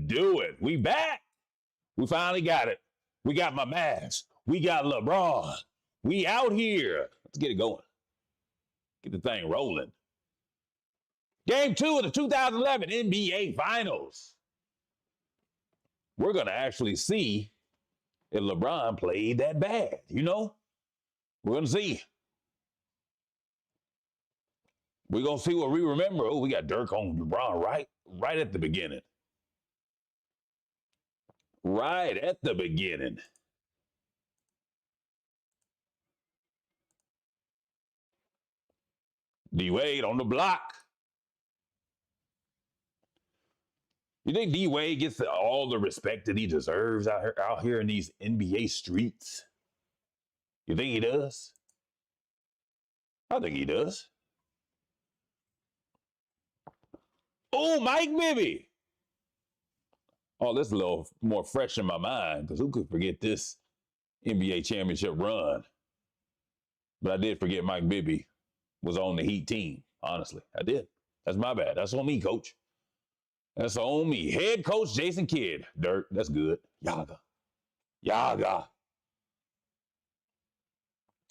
do it. We back. We finally got it. We got my mask. We got LeBron. We out here. Let's get it going. Get the thing rolling. Game 2 of the 2011 NBA Finals. We're going to actually see if LeBron played that bad. You know? We're going to see. We're going to see what we remember. Oh, we got Dirk on LeBron right at the beginning. Right at the beginning. D-Wade on the block. You think D-Wade gets all the respect that he deserves out here in these NBA streets? You think he does? I think he does. Oh, Mike Bibby. Oh, this is a little more fresh in my mind because who could forget this NBA championship run? But I did forget Mike Bibby was on the Heat team. Honestly, I did. That's my bad. That's on me, coach. That's on me. Head coach Jason Kidd. Dirk, that's good. Yaga.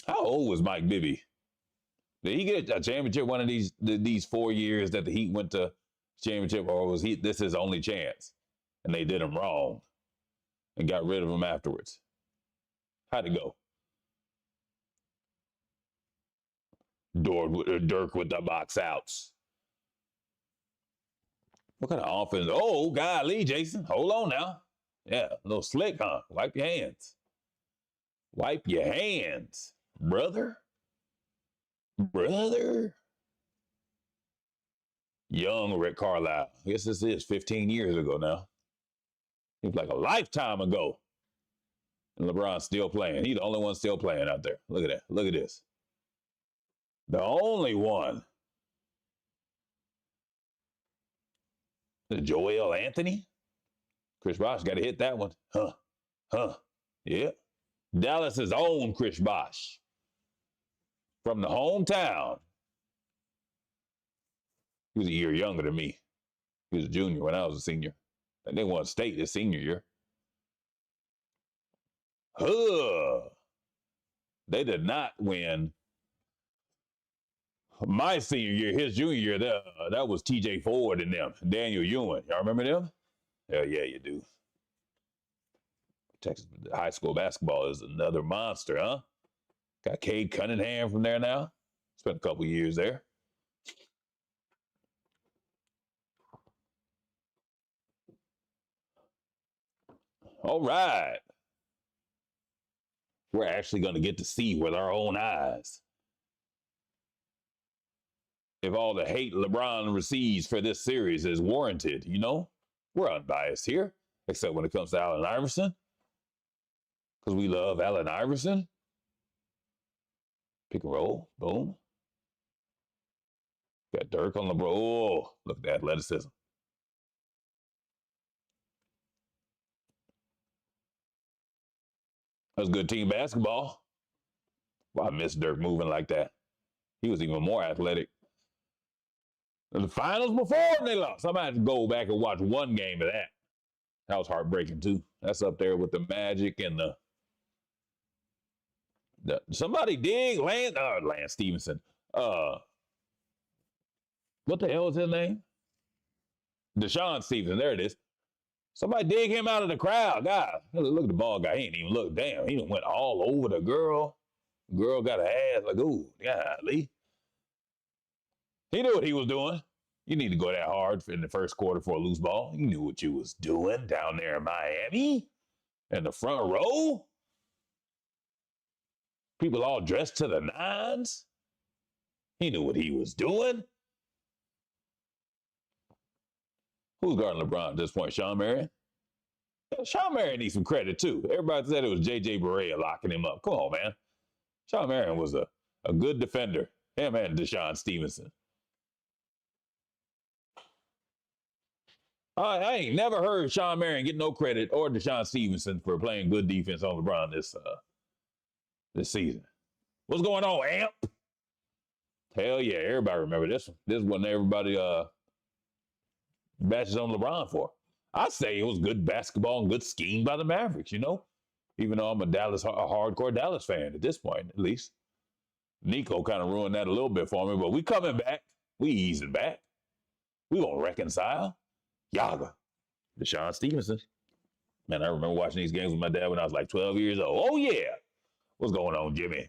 How old was Mike Bibby? Did he get a championship one of these 4 years that the Heat went to championship, or was this his only chance? And they did him wrong and got rid of him afterwards. How'd it go? Dirk with the box outs. What kind of offense? Oh, golly, Jason. Hold on now. Yeah, a little slick, huh? Wipe your hands. Wipe your hands, brother. Young Rick Carlisle. I guess this is 15 years ago now. It was like a lifetime ago. And LeBron's still playing. He's the only one still playing out there. Look at that. Look at this. The only one. Joel Anthony? Chris Bosh got to hit that one. Yeah. Dallas's own Chris Bosh. From the hometown. He was a year younger than me. He was a junior when I was a senior. And they won state his senior year. They did not win my senior year. His junior year, that was TJ Ford and them. Daniel Ewing. Y'all remember them? Hell yeah, you do. Texas high school basketball is another monster, huh? Got Cade Cunningham from there now. Spent a couple years there. All right. We're actually going to get to see with our own eyes if all the hate LeBron receives for this series is warranted. You know, we're unbiased here, except when it comes to Allen Iverson, because we love Allen Iverson. Pick and roll, boom. Got Dirk on LeBron. Oh, look at the athleticism. That was good team basketball. Well, I miss Dirk moving like that. He was even more athletic. The finals before they lost. I might have to go back and watch one game of that. That was heartbreaking too. That's up there with the Magic and the somebody dig Lance Stevenson. What the hell is his name? Deshaun Stevenson. There it is. Somebody dig him out of the crowd. God, look at the ball guy. He ain't even look. Damn, he went all over the girl. Girl got her ass like, ooh, golly. He knew what he was doing. You need to go that hard in the first quarter for a loose ball. You knew what you was doing down there in Miami. In the front row. People all dressed to the nines. He knew what he was doing. Who's guarding LeBron at this point? Shawn Marion? Yeah, Shawn Marion needs some credit, too. Everybody said it was J.J. Barea locking him up. Come on, man. Shawn Marion was a good defender. Him and Deshaun Stevenson. I ain't never heard Shawn Marion get no credit or Deshaun Stevenson for playing good defense on LeBron this season. What's going on, Amp? Hell yeah, everybody remember this one. This one everybody batches on LeBron for. I say it was good basketball and good scheme by the Mavericks, you know? Even though I'm a hardcore Dallas fan at this point, at least. Nico kind of ruined that a little bit for me, but we coming back. We easing back. We gonna reconcile. Yaga. Deshaun Stevenson. Man, I remember watching these games with my dad when I was like 12 years old. Oh, yeah. What's going on, Jimmy?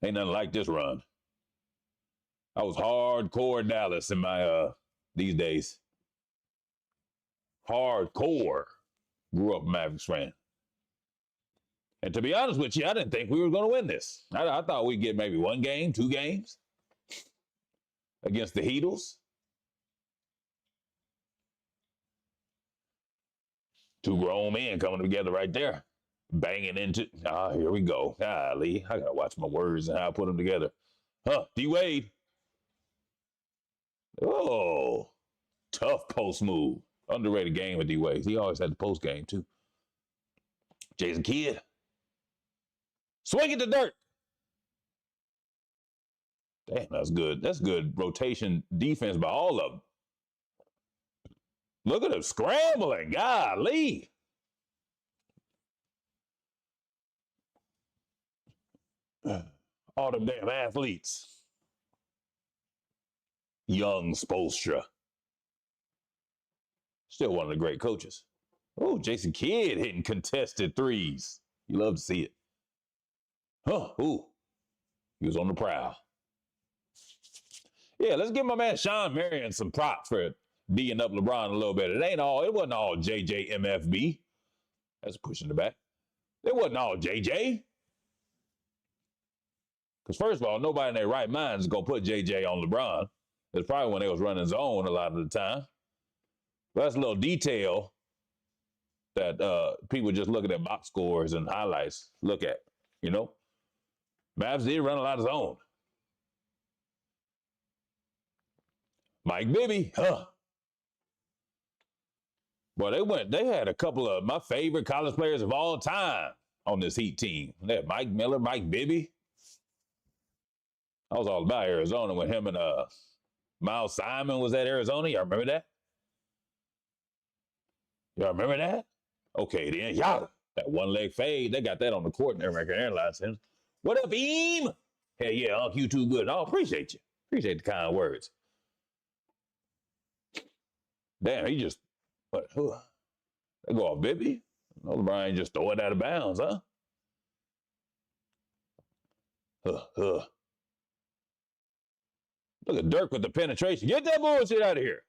Ain't nothing like this run. I was hardcore Dallas in my these days. Hardcore. Grew up Mavericks fan. And to be honest with you, I didn't think we were going to win this. I thought we'd get maybe 1 game, 2 games against the Heatles. 2 grown men coming together right there. Banging into, here we go. Golly, I got to watch my words and how I put them together. D-Wade. Oh, tough post move. Underrated game with D-Wade. He always had the post game, too. Jason Kidd. Swing it to Dirk. Damn, that's good. That's good rotation defense by all of them. Look at him scrambling. Golly. All them damn athletes. Young Spoelstra. Still one of the great coaches. Oh, Jason Kidd hitting contested threes. You love to see it. Ooh. He was on the prowl. Yeah, let's give my man Sean Marion some props for D'ing up LeBron a little bit. It wasn't all JJMFB. That's pushing the back. It wasn't all JJ. Because first of all, nobody in their right mind is going to put JJ on LeBron. It's probably when they was running zone a lot of the time. But that's a little detail that people just looking at box scores and highlights look at, you know. Mavs did run a lot of zone. Mike Bibby, Boy, they had a couple of my favorite college players of all time on this Heat team. They had Mike Miller, Mike Bibby. I was all about Arizona when him and Miles Simon was at Arizona. Y'all remember that? Y'all remember that? Okay, then y'all, that one leg fade, they got that on the court in American Airlines. What up, Eam? Hey, yeah, Unc, you too good. Oh, appreciate you. Appreciate the kind words. Damn, he just, they go off Bibby? No, LeBron just throw it out of bounds, huh? Look at Dirk with the penetration. Get that bullshit out of here.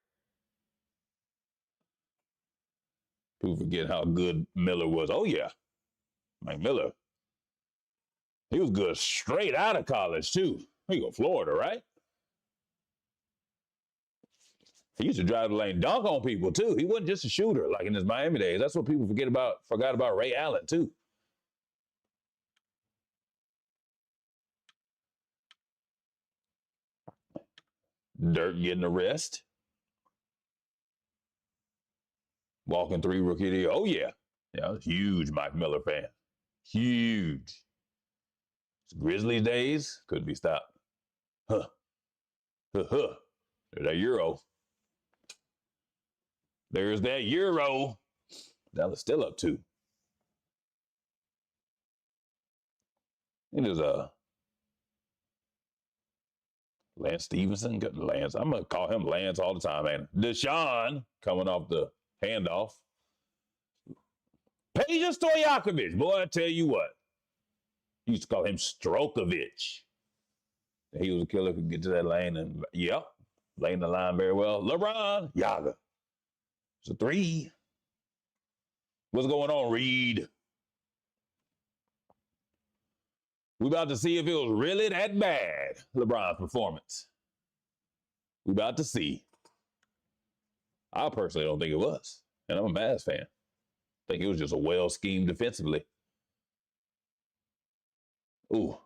People forget how good Miller was. Oh, yeah. Mike Miller. He was good straight out of college, too. He go Florida, right? He used to drive the lane, dunk on people, too. He wasn't just a shooter like in his Miami days. That's what people forgot about Ray Allen, too. Dirk getting a rest. Walking 3 rookie of the year. Oh, yeah. Yeah, I was a huge Mike Miller fan. Huge. Grizzlies days, couldn't be stopped. There's that Euro. There's that Euro. Dallas still up 2. It is Lance Stevenson. Lance. I'm going to call him Lance all the time, man. Deshaun coming off the handoff. Peja Stojakovic. Boy, I tell you what. He used to call him Strokovich. He was a killer. Could get to that lane and, yep, laying the line very well. LeBron, Yaga. It's a 3. What's going on, Reed? We about to see if it was really that bad, LeBron's performance. We about to see. I personally don't think it was. And I'm a Mavs fan. I think it was just a well-schemed defensively. Ooh.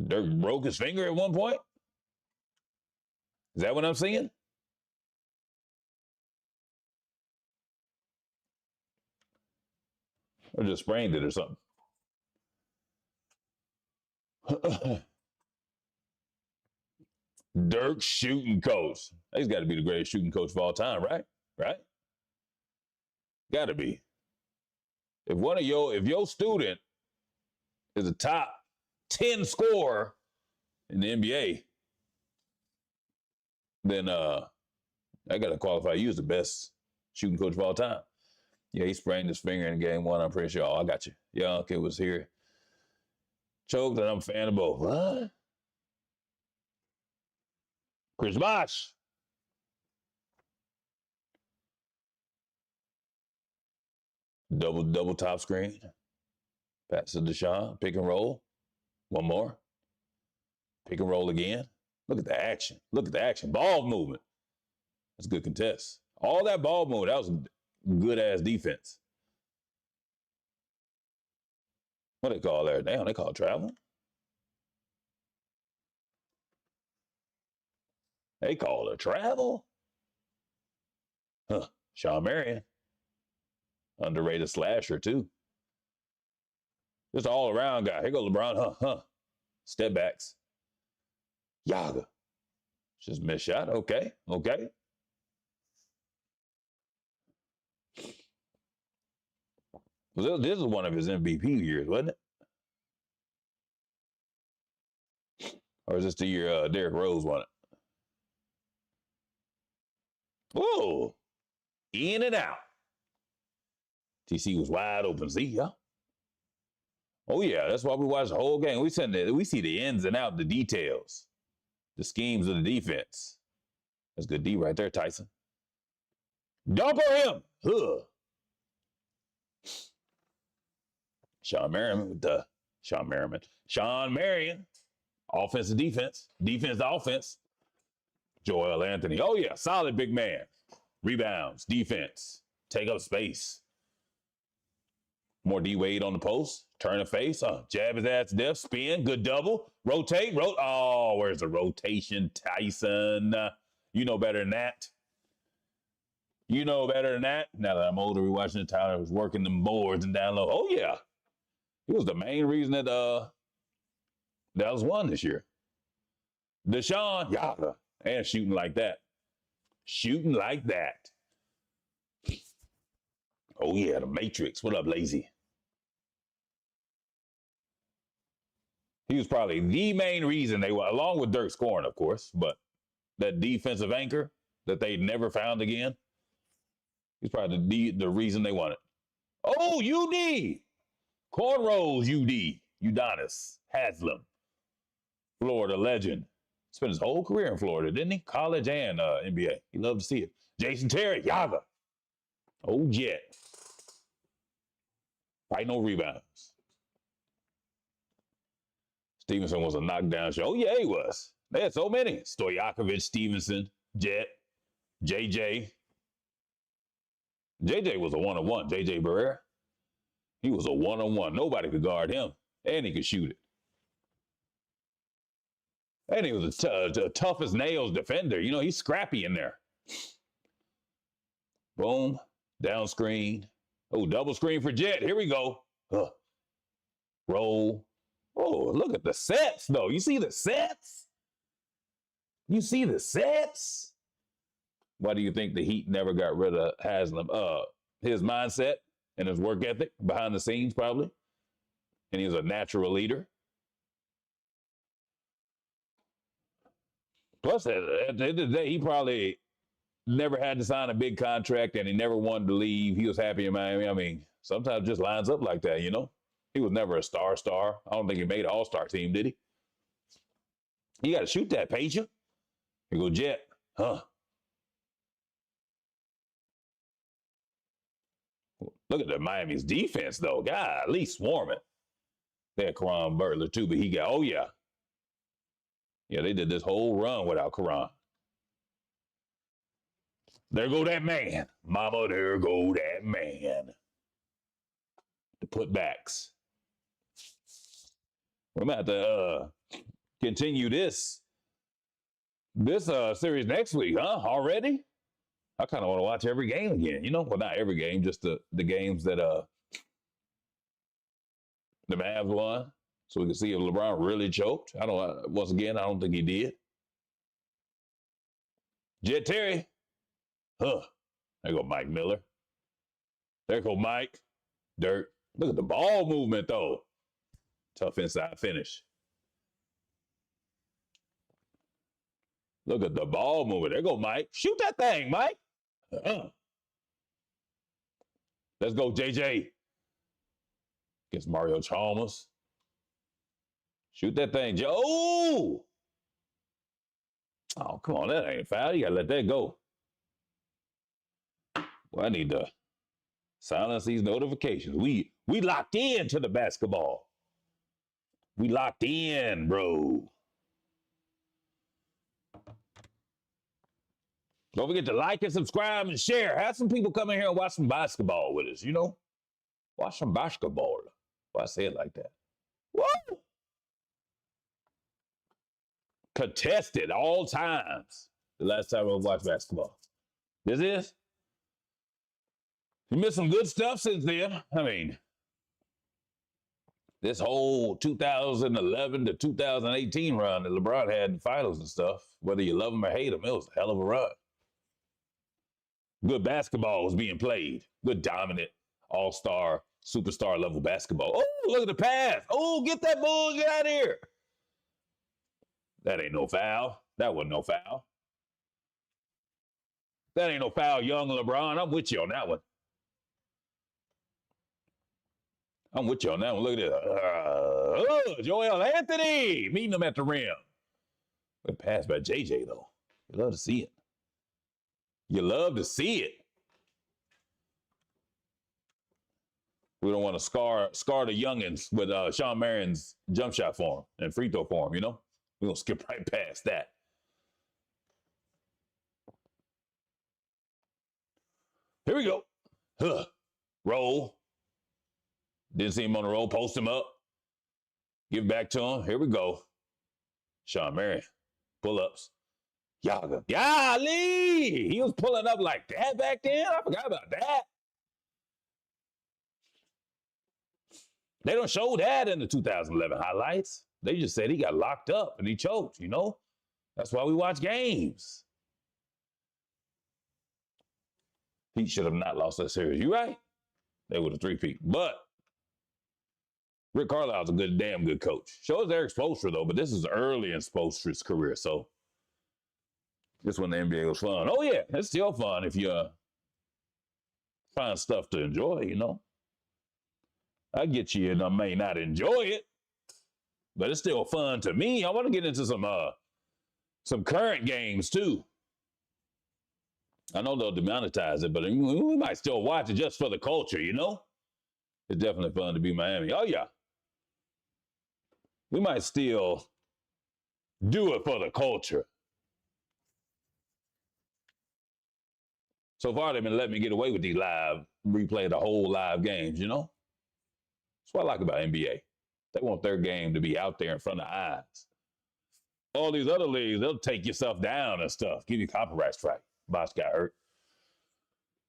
Dirk broke his finger at one point? Is that what I'm seeing? Or just sprained it or something? Dirk shooting coach. He's got to be the greatest shooting coach of all time, right? Right? Got to be. If your student is a top 10 scorer in the NBA, then I got to qualify you as the best shooting coach of all time. Yeah, he sprained his finger in game one. I'm pretty sure. Oh, I got you. Yeah, okay, was here. Choked, and I'm a fan of both. What? Chris Bosh. Double top screen. Pass to Deshaun. Pick and roll. One more. Pick and roll again. Look at the action. Look at the action. Ball movement. That's a good contest. All that ball movement, that was good ass defense. What they call that? Damn, they call it traveling. They call it travel. Huh. Sean Marion. Underrated slasher, too. Just all around guy. Here go LeBron. Step backs. Yaga. Just missed shot. Okay. Well, this is one of his MVP years, wasn't it? Or is this the year Derrick Rose won it? Whoa. In and out. TC was wide open. See, yeah. Oh, yeah. That's why we watch the whole game. We see the ins and outs, the details, the schemes of the defense. That's good D right there, Tyson. Dumper him. Huh. Sean Marion with the Sean Marion. Offense to defense. Defense to offense. Joel Anthony. Oh, yeah. Solid big man. Rebounds. Defense. Take up space. More D Wade on the post. Turn the face. Jab his ass to death. Spin. Good double. Rotate. Oh, where's the rotation? Tyson. You know better than that. Now that I'm older, we're watching it. Tyler was working them boards and down low. Oh, yeah. He was the main reason that Dallas won this year. Deshaun, Yaga, and shooting like that. Oh, yeah, the Matrix. What up, Lazy? He was probably the main reason they won, along with Dirk scoring, of course, but that defensive anchor that they never found again, he's probably the reason they won it. Oh, UD. Cornrows, UD. Udonis Haslam. Florida legend. Spent his whole career in Florida, didn't he? College and NBA. He loved to see it. Jason Terry, Yaga. Oh, Jet. Fight no rebounds. Stevenson was a knockdown show. Oh, yeah, he was. They had so many. Stojakovic, Stevenson, Jet, JJ. JJ was a one-on-one. JJ Barrera. He was a one-on-one. Nobody could guard him. And he could shoot it. And he was a tough as nails defender. You know, he's scrappy in there. Boom. Down screen. Oh, double screen for Jet. Here we go. Roll. Oh, look at the sets, though. You see the sets? Why do you think the Heat never got rid of Haslam? His mindset and his work ethic behind the scenes, probably. And he was a natural leader. Plus, at the end of the day, he probably never had to sign a big contract and he never wanted to leave. He was happy in Miami. I mean, sometimes it just lines up like that, you know? He was never a star. I don't think he made an all-star team, did he? You got to shoot that, Pager. Here go Jet. Look at the Miami's defense, though. God, at least swarming. They had Karan Butler, too, but he got, oh, yeah. Yeah, they did this whole run without Karan. There go that man. Mama, there go that man. The putbacks. We're about to continue this series next week, huh? Already? I kind of want to watch every game again. You know, well, not every game, just the games that the Mavs won. So we can see if LeBron really choked. Once again, I don't think he did. Jet Terry. Huh. There go Mike Miller. There go Mike. Dirk. Look at the ball movement, though. Tough inside finish. Look at the ball movement. There go Mike. Shoot that thing, Mike. Let's go, JJ. Against Mario Chalmers. Shoot that thing, Joe. Oh, come on. That ain't a foul. You got to let that go. Well, I need to silence these notifications. We locked in to the basketball. We locked in, bro. Don't forget to like and subscribe and share. Have some people come in here and watch some basketball with us, you know? Watch some basketball. Why I say it like that? Whoa! Contested all times. The last time I watched basketball. This is? You missed some good stuff since then. I mean, this whole 2011 to 2018 run that LeBron had in the finals and stuff, whether you love him or hate him, it was a hell of a run. Good basketball was being played. Good dominant, all-star, superstar level basketball. Oh, look at the pass. Oh, get that bullshit out of here. That ain't no foul. That wasn't no foul. That ain't no foul, young LeBron. I'm with you on that one. I'm with you on that one. Look at this. Joel Anthony meeting him at the rim. Good pass by JJ, though. You love to see it. You love to see it. We don't want to scar the youngins with Sean Marion's jump shot form and free throw form, you know? We're going to skip right past that. Here we go. Huh. Roll. Didn't see him on the roll. Post him up. Give it back to him. Here we go. Sean Marion. Pull-ups. Yaga. Golly! He was pulling up like that back then. I forgot about that. They don't show that in the 2011 highlights. They just said he got locked up and he choked, you know? That's why we watch games. He should have not lost that series. You right? They would have three-peat. But Rick Carlisle's a damn good coach. Shows Eric Spoelstra, though, but this is early in Spoelstra's career, so this when the NBA was fun. Oh, yeah, it's still fun if you find stuff to enjoy, you know? I get you and I may not enjoy it, but it's still fun to me. I want to get into some current games, too. I know they'll demonetize it, but we might still watch it just for the culture, you know? It's definitely fun to be Miami. Oh, yeah. We might still do it for the culture. So far, they've been letting me get away with these replay the whole live games, you know? That's what I like about NBA. They want their game to be out there in front of eyes. All these other leagues, they'll take yourself down and stuff, give you copyright strike. Bosh got hurt.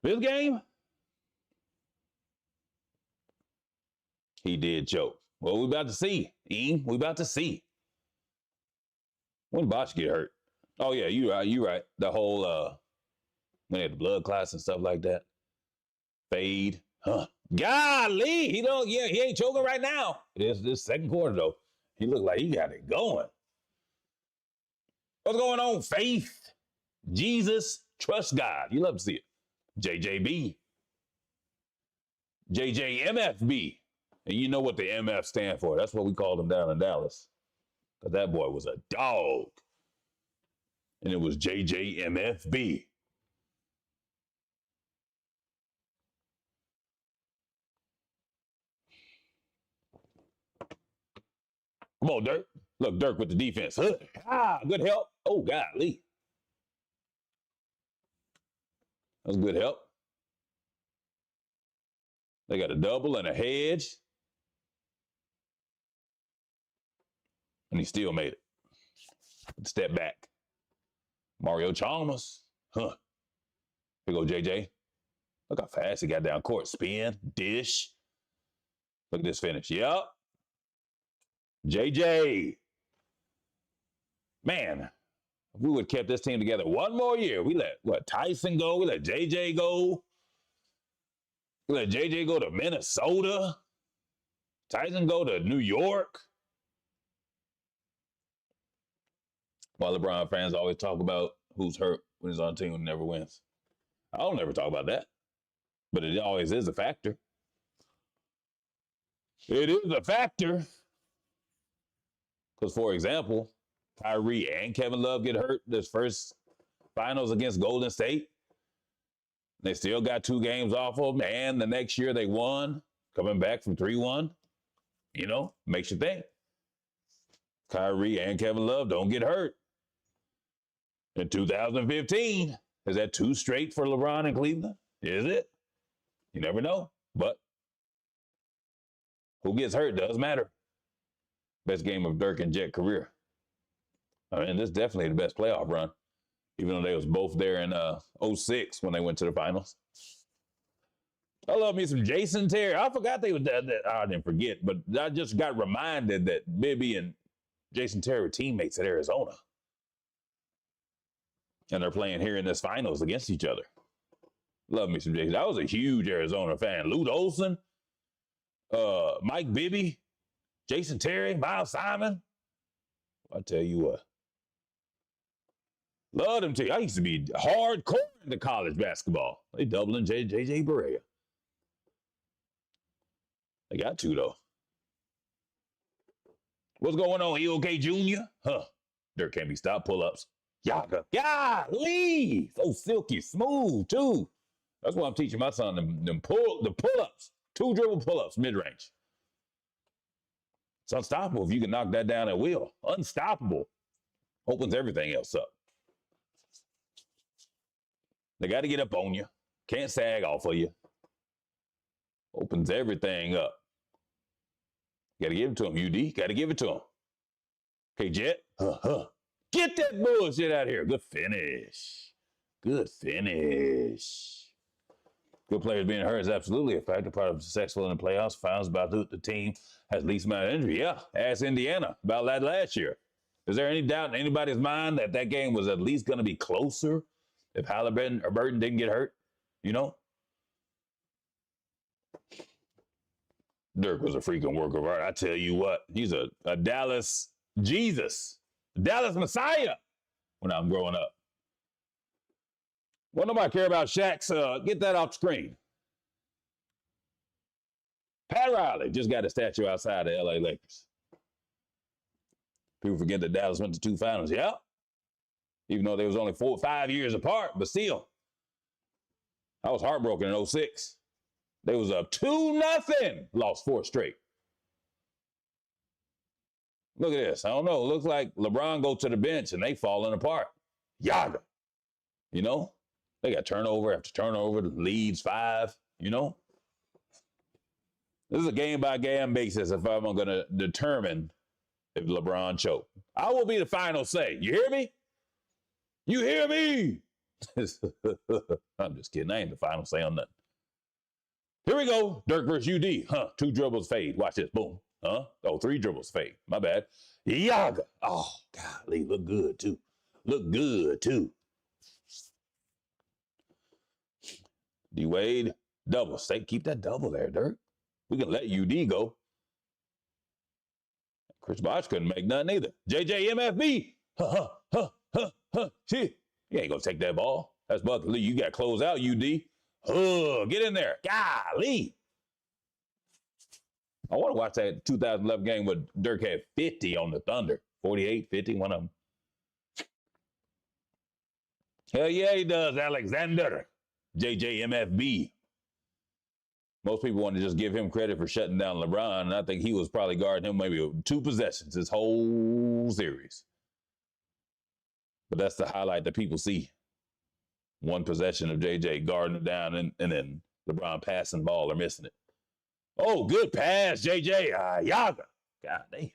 This game, he did choke. Well, we about to see. We about to see. When Bosh get hurt? Oh, yeah, you right. The whole, when they had the blood clots and stuff like that. Fade. Huh. Golly, he ain't choking right now. This second quarter, though. He looked like he got it going. What's going on, Faith? Jesus, trust God. You love to see it. JJB. JJMFB. And you know what the MF stand for. That's what we called him down in Dallas. Because that boy was a dog. And it was JJMFB. Come on, Dirk. Look, Dirk with the defense. Good help. Oh, golly. That's good help. They got a double and a hedge. And he still made it. Step back. Mario Chalmers. Huh. Here go JJ. Look how fast he got down court. Spin, dish. Look at this finish. Yep. JJ. Man, if we would have kept this team together one more year, we let Tyson go, we let JJ go. We let JJ go to Minnesota. Tyson go to New York. While LeBron fans always talk about who's hurt when he's on a team and never wins. I don't ever talk about that. But it always is a factor. It is a factor. Because, for example, Kyrie and Kevin Love get hurt this first finals against Golden State. They still got 2 games off of them, and the next year they won, coming back from 3-1. You know, makes you think. Kyrie and Kevin Love don't get hurt. In 2015, is that 2 straight for LeBron in Cleveland? Is it? You never know. But who gets hurt does matter. Best game of Dirk and Jet career. I mean, this is definitely the best playoff run, even though they was both there in 06 when they went to the finals. I love me some Jason Terry. I forgot they was that. I didn't forget, but I just got reminded that Bibby and Jason Terry were teammates at Arizona. And they're playing here in this finals against each other. Love me some Jason. I was a huge Arizona fan. Lute Olson, Mike Bibby, Jason Terry, Miles Simon. I tell you what. Love them too. I used to be hardcore into college basketball. They doubling JJ Barea. They got 2 though. What's going on, EOK Jr.? Dirk can't be stopped. Pull-ups. Yaga. Golly! So silky smooth too. That's why I'm teaching my son the pull-ups. 2 dribble pull-ups, mid-range. It's unstoppable if you can knock that down at will. Unstoppable. Opens everything else up. They got to get up on you. Can't sag off of you. Opens everything up. Got to give it to him, UD. Got to give it to him. Okay, Jet. Get that bullshit out of here. Good finish. Good finish. Good players being hurt is absolutely a factor. Part of successful in the playoffs. Finals about the team has least amount of injury. Yeah, ask Indiana about that last year. Is there any doubt in anybody's mind that that game was at least going to be closer if Halliburton or Burton didn't get hurt? You know? Dirk was a freaking work of art. I tell you what, he's a Dallas Jesus, Dallas Messiah when I'm growing up. Well, nobody care about Shaq's. Get that off the screen. Pat Riley just got a statue outside the LA Lakers. People forget that Dallas went to 2 finals. Yeah. Even though they was only 4 or 5 years apart, but still. I was heartbroken in 06. They was up 2-0. Lost 4 straight. Look at this. I don't know. It looks like LeBron go to the bench and they falling apart. Yaga. You know? They got turnover after turnover. Leads 5. You know? This is a game-by-game basis if I'm going to determine if LeBron choked. I will be the final say. You hear me? You hear me? I'm just kidding. I ain't the final say on nothing. Here we go. Dirk versus UD. 2 dribbles fade. Watch this. Boom. Oh, 3 dribbles fade. My bad. Yaga. Oh, golly. Look good, too. Look good, too. D-Wade. Double. Keep that double there, Dirk. We can let UD go. Chris Bosh couldn't make nothing either. JJ MFB. See, you ain't going to take that ball. That's Bucket Lee. You got to close out, UD. Get in there. Golly. I want to watch that 2011 game where Dirk had 50 on the Thunder. 48, 50, one of them. Hell yeah, he does, Alexander. JJMFB. Most people want to just give him credit for shutting down LeBron, and I think he was probably guarding him maybe 2 possessions this whole series. But that's the highlight that people see. 1 possession of JJ guarding him down and then LeBron passing the ball or missing it. Oh, good pass, JJ. Yaga. God damn.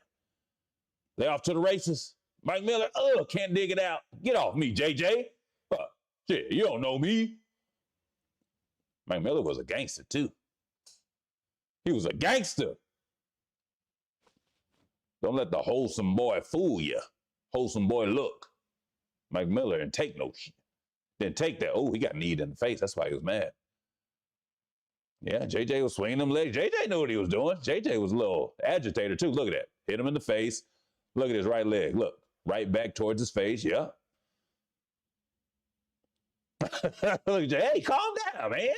They off to the races. Mike Miller, can't dig it out. Get off me, JJ. Shit, you don't know me. Mike Miller was a gangster, too. He was a gangster. Don't let the wholesome boy fool you. Wholesome boy look. Mike Miller didn't take no shit. Didn't take that. Oh, he got kneed in the face. That's why he was mad. Yeah, JJ was swinging them legs. JJ knew what he was doing. JJ was a little agitator too. Look at that. Hit him in the face. Look at his right leg. Look, right back towards his face. Yeah. Look, hey, calm down, man.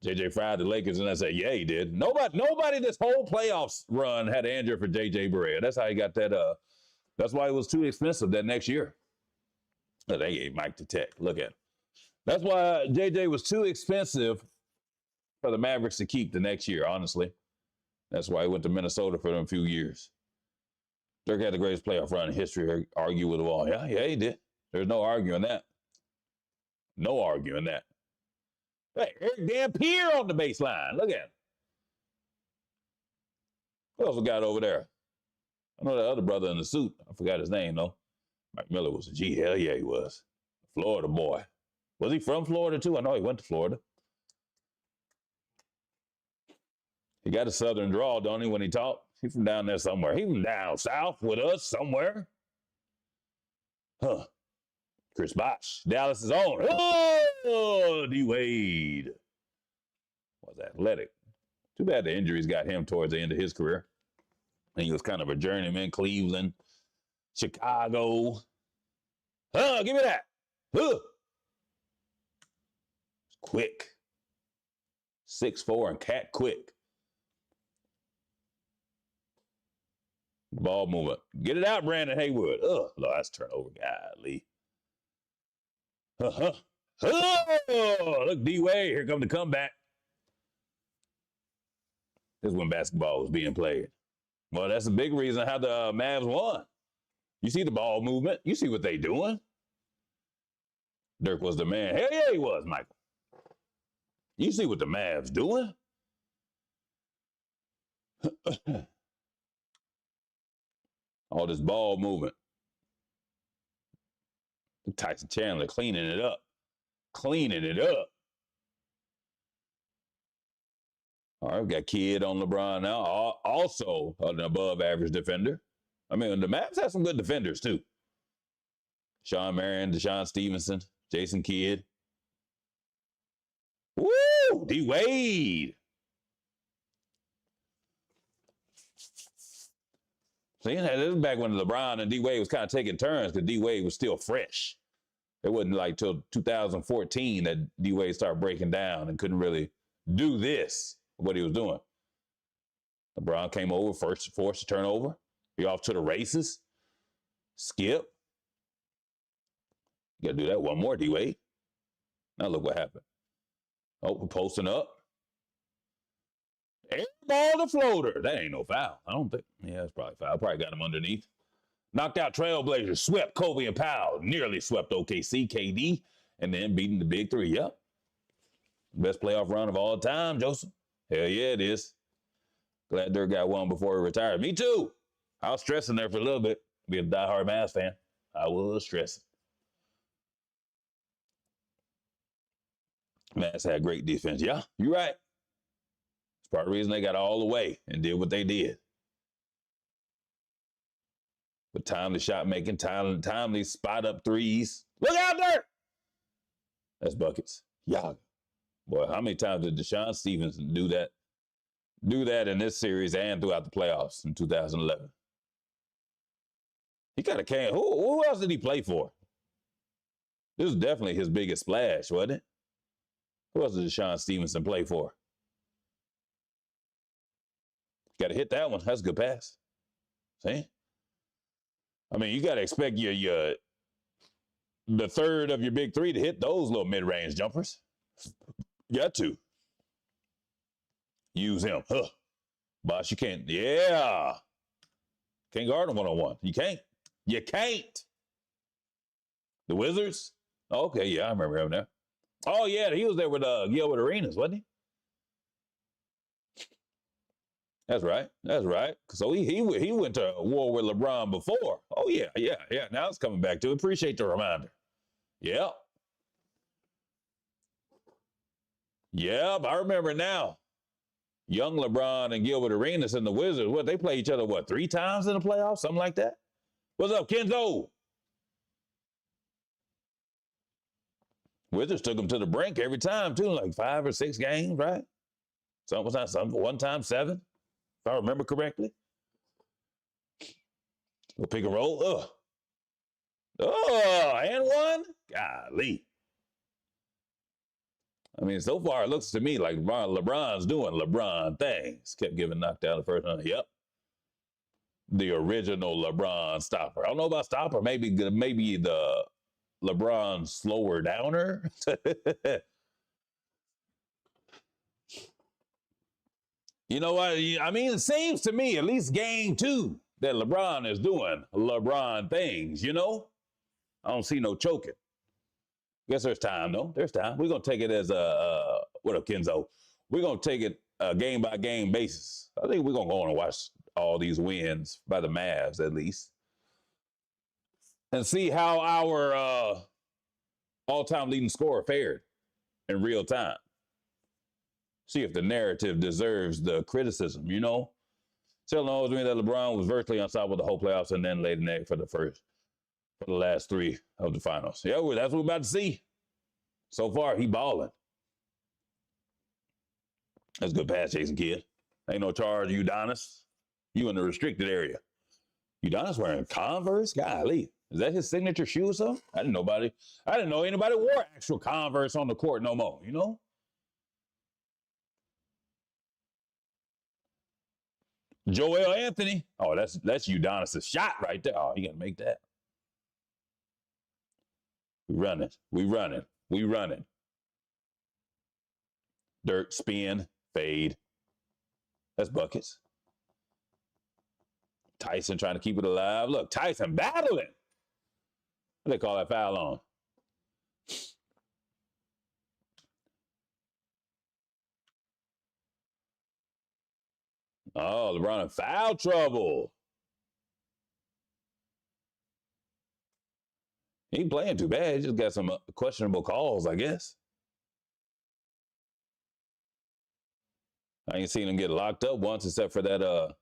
JJ fried the Lakers, and I said, yeah, he did. Nobody this whole playoffs run had an injury for JJ Barea. That's how he got that. That's why it was too expensive that next year. They gave Mike the tech. Look at him. That's why JJ was too expensive for the Mavericks to keep the next year, honestly. That's why he went to Minnesota for them few years. Dirk had the greatest playoff run in history, argue with the wall. Yeah, he did. There's no arguing that. No arguing that. Hey, Eric Dampier on the baseline. Look at him. Who else we got over there? I know that other brother in the suit. I forgot his name, though. Mike Miller was a G. Hell yeah, he was. Florida boy. Was he from Florida, too? I know he went to Florida. He got a southern drawl, don't he, when he talked? He from down there somewhere. He from down south with us somewhere. Huh. Chris Bosh, Dallas's own. Oh, D-Wade. Was athletic. Too bad the injuries got him towards the end of his career. And he was kind of a journeyman. Cleveland, Chicago. Give me that. Quick. 6'4" and cat quick. Ball movement. Get it out, Brandon Haywood. Lord, that's turnover. Golly. Look, D-Wade. Here come the comeback. This is when basketball was being played. Well, that's a big reason how the Mavs won. You see the ball movement. You see what they doing. Dirk was the man. Hell yeah, he was, Michael. You see what the Mavs doing? All this ball movement. Tyson Chandler cleaning it up. Cleaning it up. All right, we got Kidd on LeBron now. Also an above average defender. I mean, the Mavs have some good defenders too. Sean Marion, Deshaun Stevenson, Jason Kidd. Woo! D-Wade. See, this is back when LeBron and D-Wade was kind of taking turns because D-Wade was still fresh. It wasn't like till 2014 that D-Wade started breaking down and couldn't really do this, what he was doing. LeBron came over, forced a turnover. Be off to the races. Skip. You got to do that one more, D-Wade. Now look what happened. Oh, we're posting up. Air ball to floater. That ain't no foul. I don't think. Yeah, it's probably foul. Probably got him underneath. Knocked out Trailblazers. Swept Kobe and Powell. Nearly swept OKC, KD. And then beating the big three. Yep. Best playoff run of all time, Joseph. Hell yeah, it is. Glad Dirk got one before he retired. Me too. I was stressing there for a little bit. Be a diehard Mavs fan. I was stressing. Mavs had great defense. Yeah, you're right. It's part of the reason they got all the way and did what they did. But timely shot making, timely spot up threes. Look out there! That's buckets. Yeah. Boy, how many times did Deshaun Stevenson do that? Do that in this series and throughout the playoffs in 2011. He kind of came. Who else did he play for? This was definitely his biggest splash, wasn't it? Who else did Deshaun Stevenson play for? Got to hit that one. That's a good pass. See? I mean, you got to expect the third of your big three to hit those little mid-range jumpers. You got to. Use him. Bosh, you can't. Yeah. Can't guard him one-on-one. You can't. You can't. The Wizards? Okay, yeah, I remember him now. Oh, yeah, he was there with Gilbert Arenas, wasn't he? That's right. That's right. So he went to war with LeBron before. Oh, yeah. Now it's coming back to it. Appreciate the reminder. Yep. Yep, I remember now. young LeBron and Gilbert Arenas and the Wizards, what, they play each other, what, 3 times in the playoffs? Something like that? What's up, Kenzo? Wizards took them to the brink every time, too, like 5 or 6 games, right? One time 7, if I remember correctly. We'll pick and roll. And 1? Golly. I mean, so far, it looks to me like LeBron's doing LeBron things. Kept getting knocked out the first one. Yep. The original LeBron stopper. I don't know about stopper. Maybe the LeBron slower downer. You know what? I mean, it seems to me, at least game 2, that LeBron is doing LeBron things, you know? I don't see no choking. Guess there's time, though. There's time. We're going to take it as what up, Kenzo? We're going to take it game-by-game basis. I think we're going to go on and watch all these wins by the Mavs, at least, and see how our all-time leading scorer fared in real time. See if the narrative deserves the criticism, you know? Telling always me that LeBron was virtually unstoppable the whole playoffs and then laid an egg for the last 3 of the finals. Yeah, well, that's what we're about to see. So far, he balling. That's a good pass, Jason Kidd. Ain't no charge, Udonis. You in the restricted area. Udonis wearing Converse? Golly. Is that his signature shoe or something? I didn't know anybody wore actual Converse on the court no more, you know? Joel Anthony. Oh, that's Udonis' shot right there. Oh, he got to make that. We running. Dirk, spin, fade. That's buckets. Tyson trying to keep it alive. Look, Tyson battling. What do they call that foul on? Oh, LeBron in foul trouble. He ain't playing too bad. He just got some questionable calls, I guess. I ain't seen him get locked up once except for that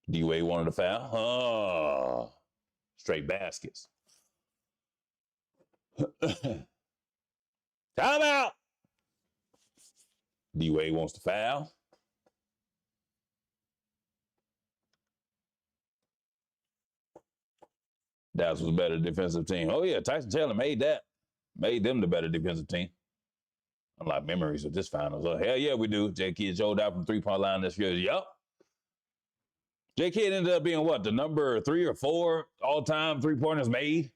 D-Wade wanted a foul. Oh, straight baskets. Timeout. D-Wade wants to foul. Dallas was a better defensive team. Oh, yeah, Tyson Chandler made them the better defensive team. Unlike memories of this finals. Oh, hell yeah, we do. J. Kidd showed out from 3-point line this year. Yup. J. Kidd ended up being what? The number 3 or 4 all-time 3-pointers made?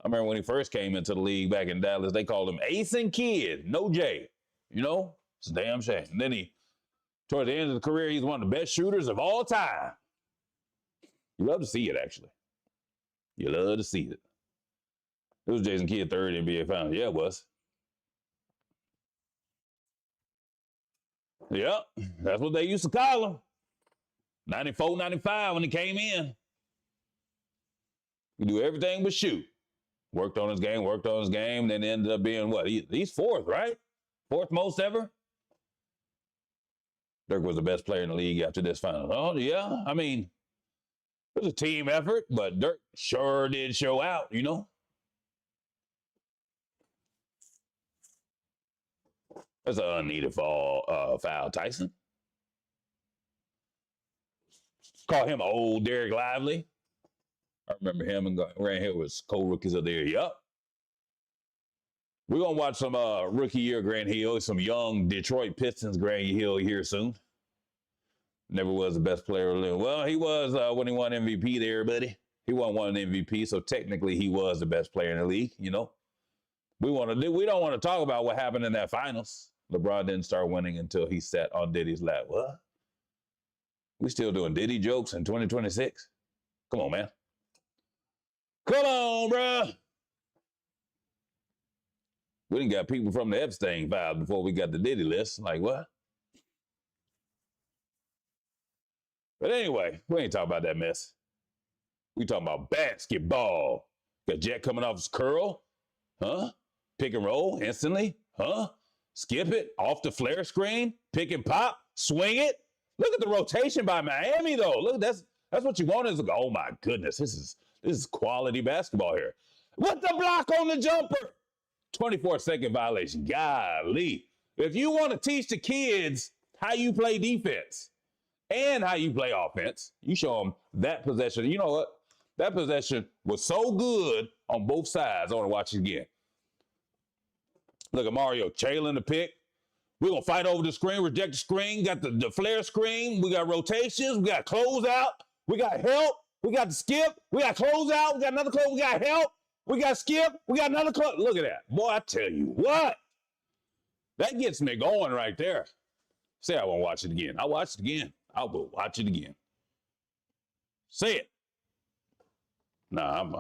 I remember when he first came into the league back in Dallas, they called him Ace and Kidd, no J. You know? It's a damn shame. And then toward the end of the career, he's one of the best shooters of all time. You love to see it, actually. You love to see it. It was Jason Kidd, 3rd NBA Finals. Yeah, it was. Yep, that's what they used to call him. 94, 95 when he came in. He do everything but shoot. Worked on his game, then ended up being what? He's 4th, right? 4th most ever? Dirk was the best player in the league after this final. Oh, yeah. I mean, it was a team effort, but Dirk sure did show out, you know? That's an unneeded foul, Tyson. Call him old Derek Lively. I remember him and ran here with co-rookies of there. Yup. We're going to watch some rookie year Grant Hill, some young Detroit Pistons Grant Hill here soon. Never was the best player. Well, he was when he won MVP there, buddy. He won one MVP, so technically he was the best player in the league, you know. We don't want to talk about what happened in that finals. LeBron didn't start winning until he sat on Diddy's lap. What? We still doing Diddy jokes in 2026? Come on, man. Come on, bruh. We didn't got people from the Epstein files before we got the Diddy list. Like, what? But anyway, we ain't talking about that mess. We talking about basketball. Got Jet coming off his curl. Huh? Pick and roll instantly. Huh? skip it, off the flare screen, pick and pop, swing it. Look at the rotation by Miami, though. Look, that's what you want. Is like, oh my goodness, this is quality basketball here. What the block on the jumper? 24-second violation. Golly. If you want to teach the kids how you play defense and how you play offense, you show them that possession. You know what? That possession was so good on both sides. I want to watch it again. Look at Mario trailing the pick. We're going to fight over the screen, reject the screen, got the flare screen, we got rotations, we got closeout, we got help, we got the skip, we got closeout, we got another close, we got help, we got skip, we got another close. Look at that. Boy, I tell you what. That gets me going right there. Say I won't watch it again. I'll watch it again. I will watch it again. Say it. Nah, I'm,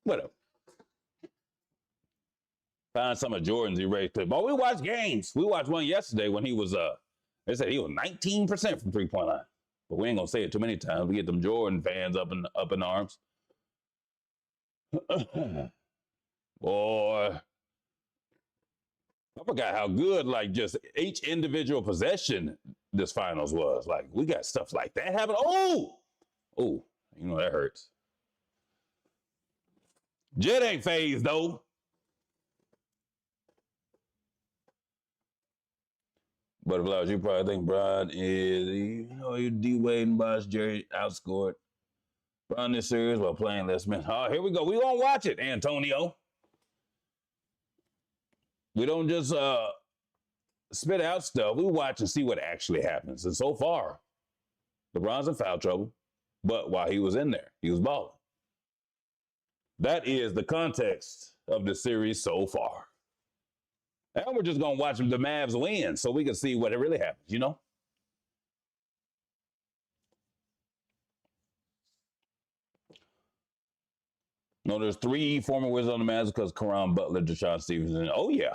whatever. Find some of Jordan's erased clip. But we watched games. We watched one yesterday when he was, they said he was 19% from three-point line. But we ain't gonna say it too many times. We get them Jordan fans up in arms. Boy. I forgot how good, like, just each individual possession this finals was. Like, we got stuff like that happen. Oh, that hurts. Jet ain't phased, though. Butterflies, you probably think Bron is, D-Wade and Bosh Jerry outscored Bron this series while playing less minutes. Oh, here we go. We gonna watch it, Antonio. We don't just spit out stuff. We watch and see what actually happens. And so far, LeBron's in foul trouble. But while he was in there, he was balling. That is the context of the series so far. And we're just going to watch the Mavs win so we can see what it really happens, No, there's 3 former Wizards on the Mavs because Caron Butler, Deshaun Stevenson. Oh, yeah.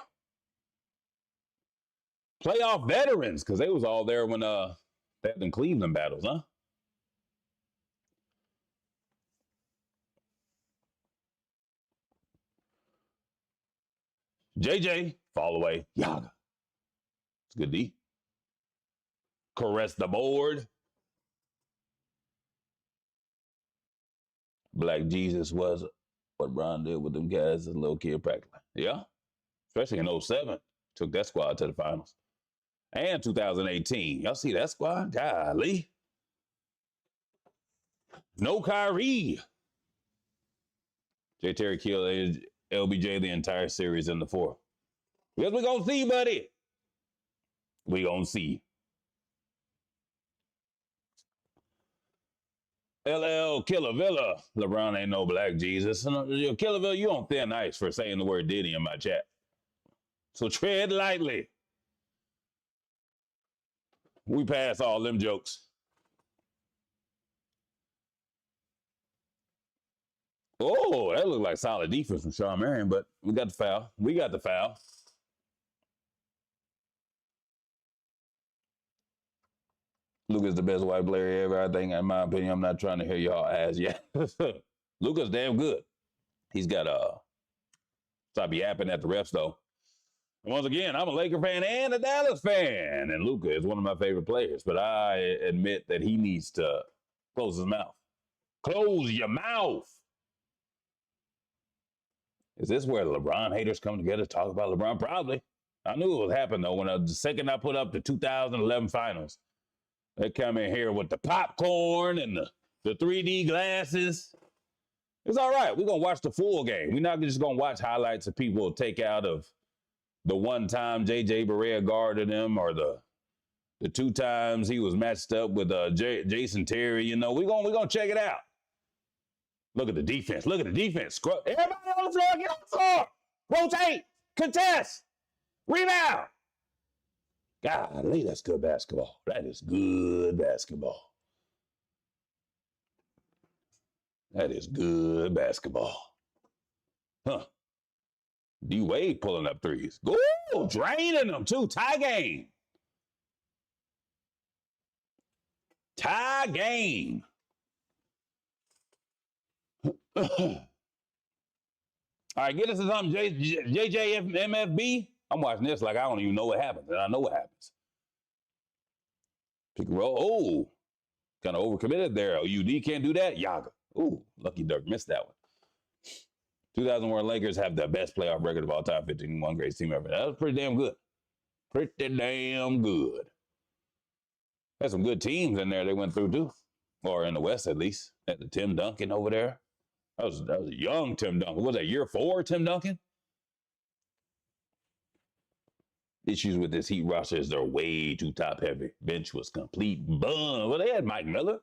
Playoff veterans, because they was all there when they had them Cleveland battles, huh? JJ, fall away. Yaga. It's good D. Caress the board. Black Jesus was what Bron did with them guys as a little kid practically. Yeah. Especially in 07. Took that squad to the finals. And 2018. Y'all see that squad? Golly. No Kyrie. J. Terry killed LBJ the entire series in the 4th. Yes, we're going to see, buddy. We're going to see. LL Killavilla. LeBron ain't no black Jesus. Killavilla, you on thin ice for saying the word Diddy in my chat. So tread lightly. We pass all them jokes. Oh, that looked like solid defense from Shawn Marion, but we got the foul. We got the foul. Luka's the best white player ever, I think, in my opinion. I'm not trying to hear y'all ass yet. Luka's damn good. He's got stop yapping at the refs, though. And once again, I'm a Laker fan and a Dallas fan, and Luka is one of my favorite players, but I admit that he needs to close his mouth. Close your mouth. Is this where LeBron haters come together to talk about LeBron? Probably. I knew it would happen, though, when the second I put up the 2011 finals. They come in here with the popcorn and the 3D glasses. It's all right. We're going to watch the full game. We're not just going to watch highlights of people take out of the one time J.J. Barea guarded him or the 2 times he was matched up with Jason Terry. We're going to check it out. Look at the defense. Look at the defense. Everybody on the floor, get on the floor. Rotate. Contest. Rebound. Golly, that's good basketball. That is good basketball. That is good basketball. Huh. D-Wade pulling up threes. Go, draining them too. Tie game. Tie game. All right, get us to something. JJMFB. I'm watching this like I don't even know what happens, and I know what happens. Pick and roll. Oh, kind of overcommitted there. UD can't do that. Yaga. Ooh, lucky Dirk missed that one. 2001 Lakers have the best playoff record of all time, 15-1 greatest team ever. That was pretty damn good. Pretty damn good. Had some good teams in there they went through too, or in the West at least. At the Tim Duncan over there. That was a young Tim Duncan. Was that year 4 Tim Duncan? Issues with this Heat roster is they're way too top heavy. Bench was complete bum. Well, they had Mike Miller.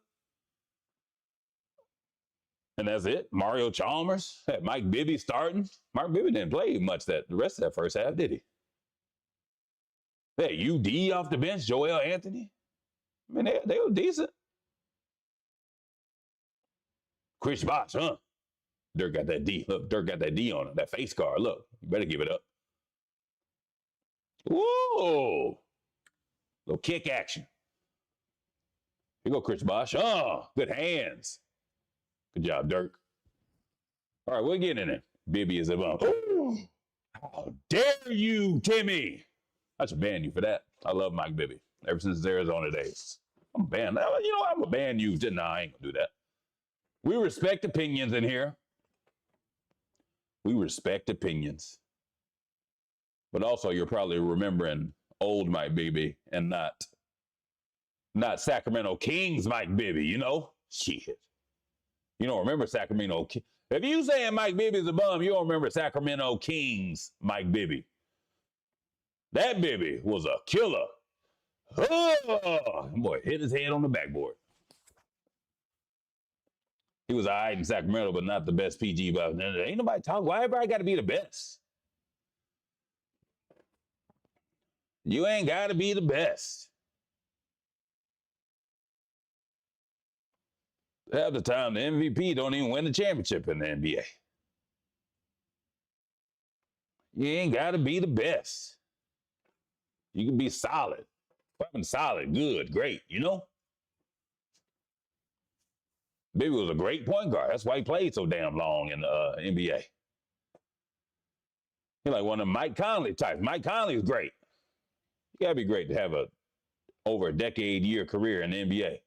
And that's it. Mario Chalmers had Mike Bibby starting. Mark Bibby didn't play much the rest of that first half, did he? They had UD off the bench, Joel Anthony. I mean, they were decent. Chris Bosh, huh? Dirk got that D. Look, Dirk got that D on him, that face card. Look, you better give it up. Whoa! Little kick action. Here you go, Chris Bosh. Oh, good hands. Good job, Dirk. All right, we're getting in it. Bibby is a bump. How dare you, Timmy? I should ban you for that. I love Mike Bibby ever since his Arizona days. I'm banned. You know, I'm a ban you. Nah, I ain't gonna do that. We respect opinions in here. We respect opinions. But also, you're probably remembering old Mike Bibby and not Sacramento Kings Mike Bibby, you know? Shit. You don't remember Sacramento Kings. If you saying Mike Bibby's a bum, you don't remember Sacramento Kings Mike Bibby. That Bibby was a killer. Oh, boy, hit his head on the backboard. He was all right in Sacramento, but not the best PG. But ain't nobody talking. Why everybody got to be the best? You ain't got to be the best. Half the time, the MVP don't even win the championship in the NBA. You ain't got to be the best. You can be solid. Fucking solid, good, great, you know? Bibby was a great point guard. That's why he played so damn long in the NBA. He's like one of the Mike Conley types. Mike Conley is great. You gotta be great to have over a decade-year career in the NBA.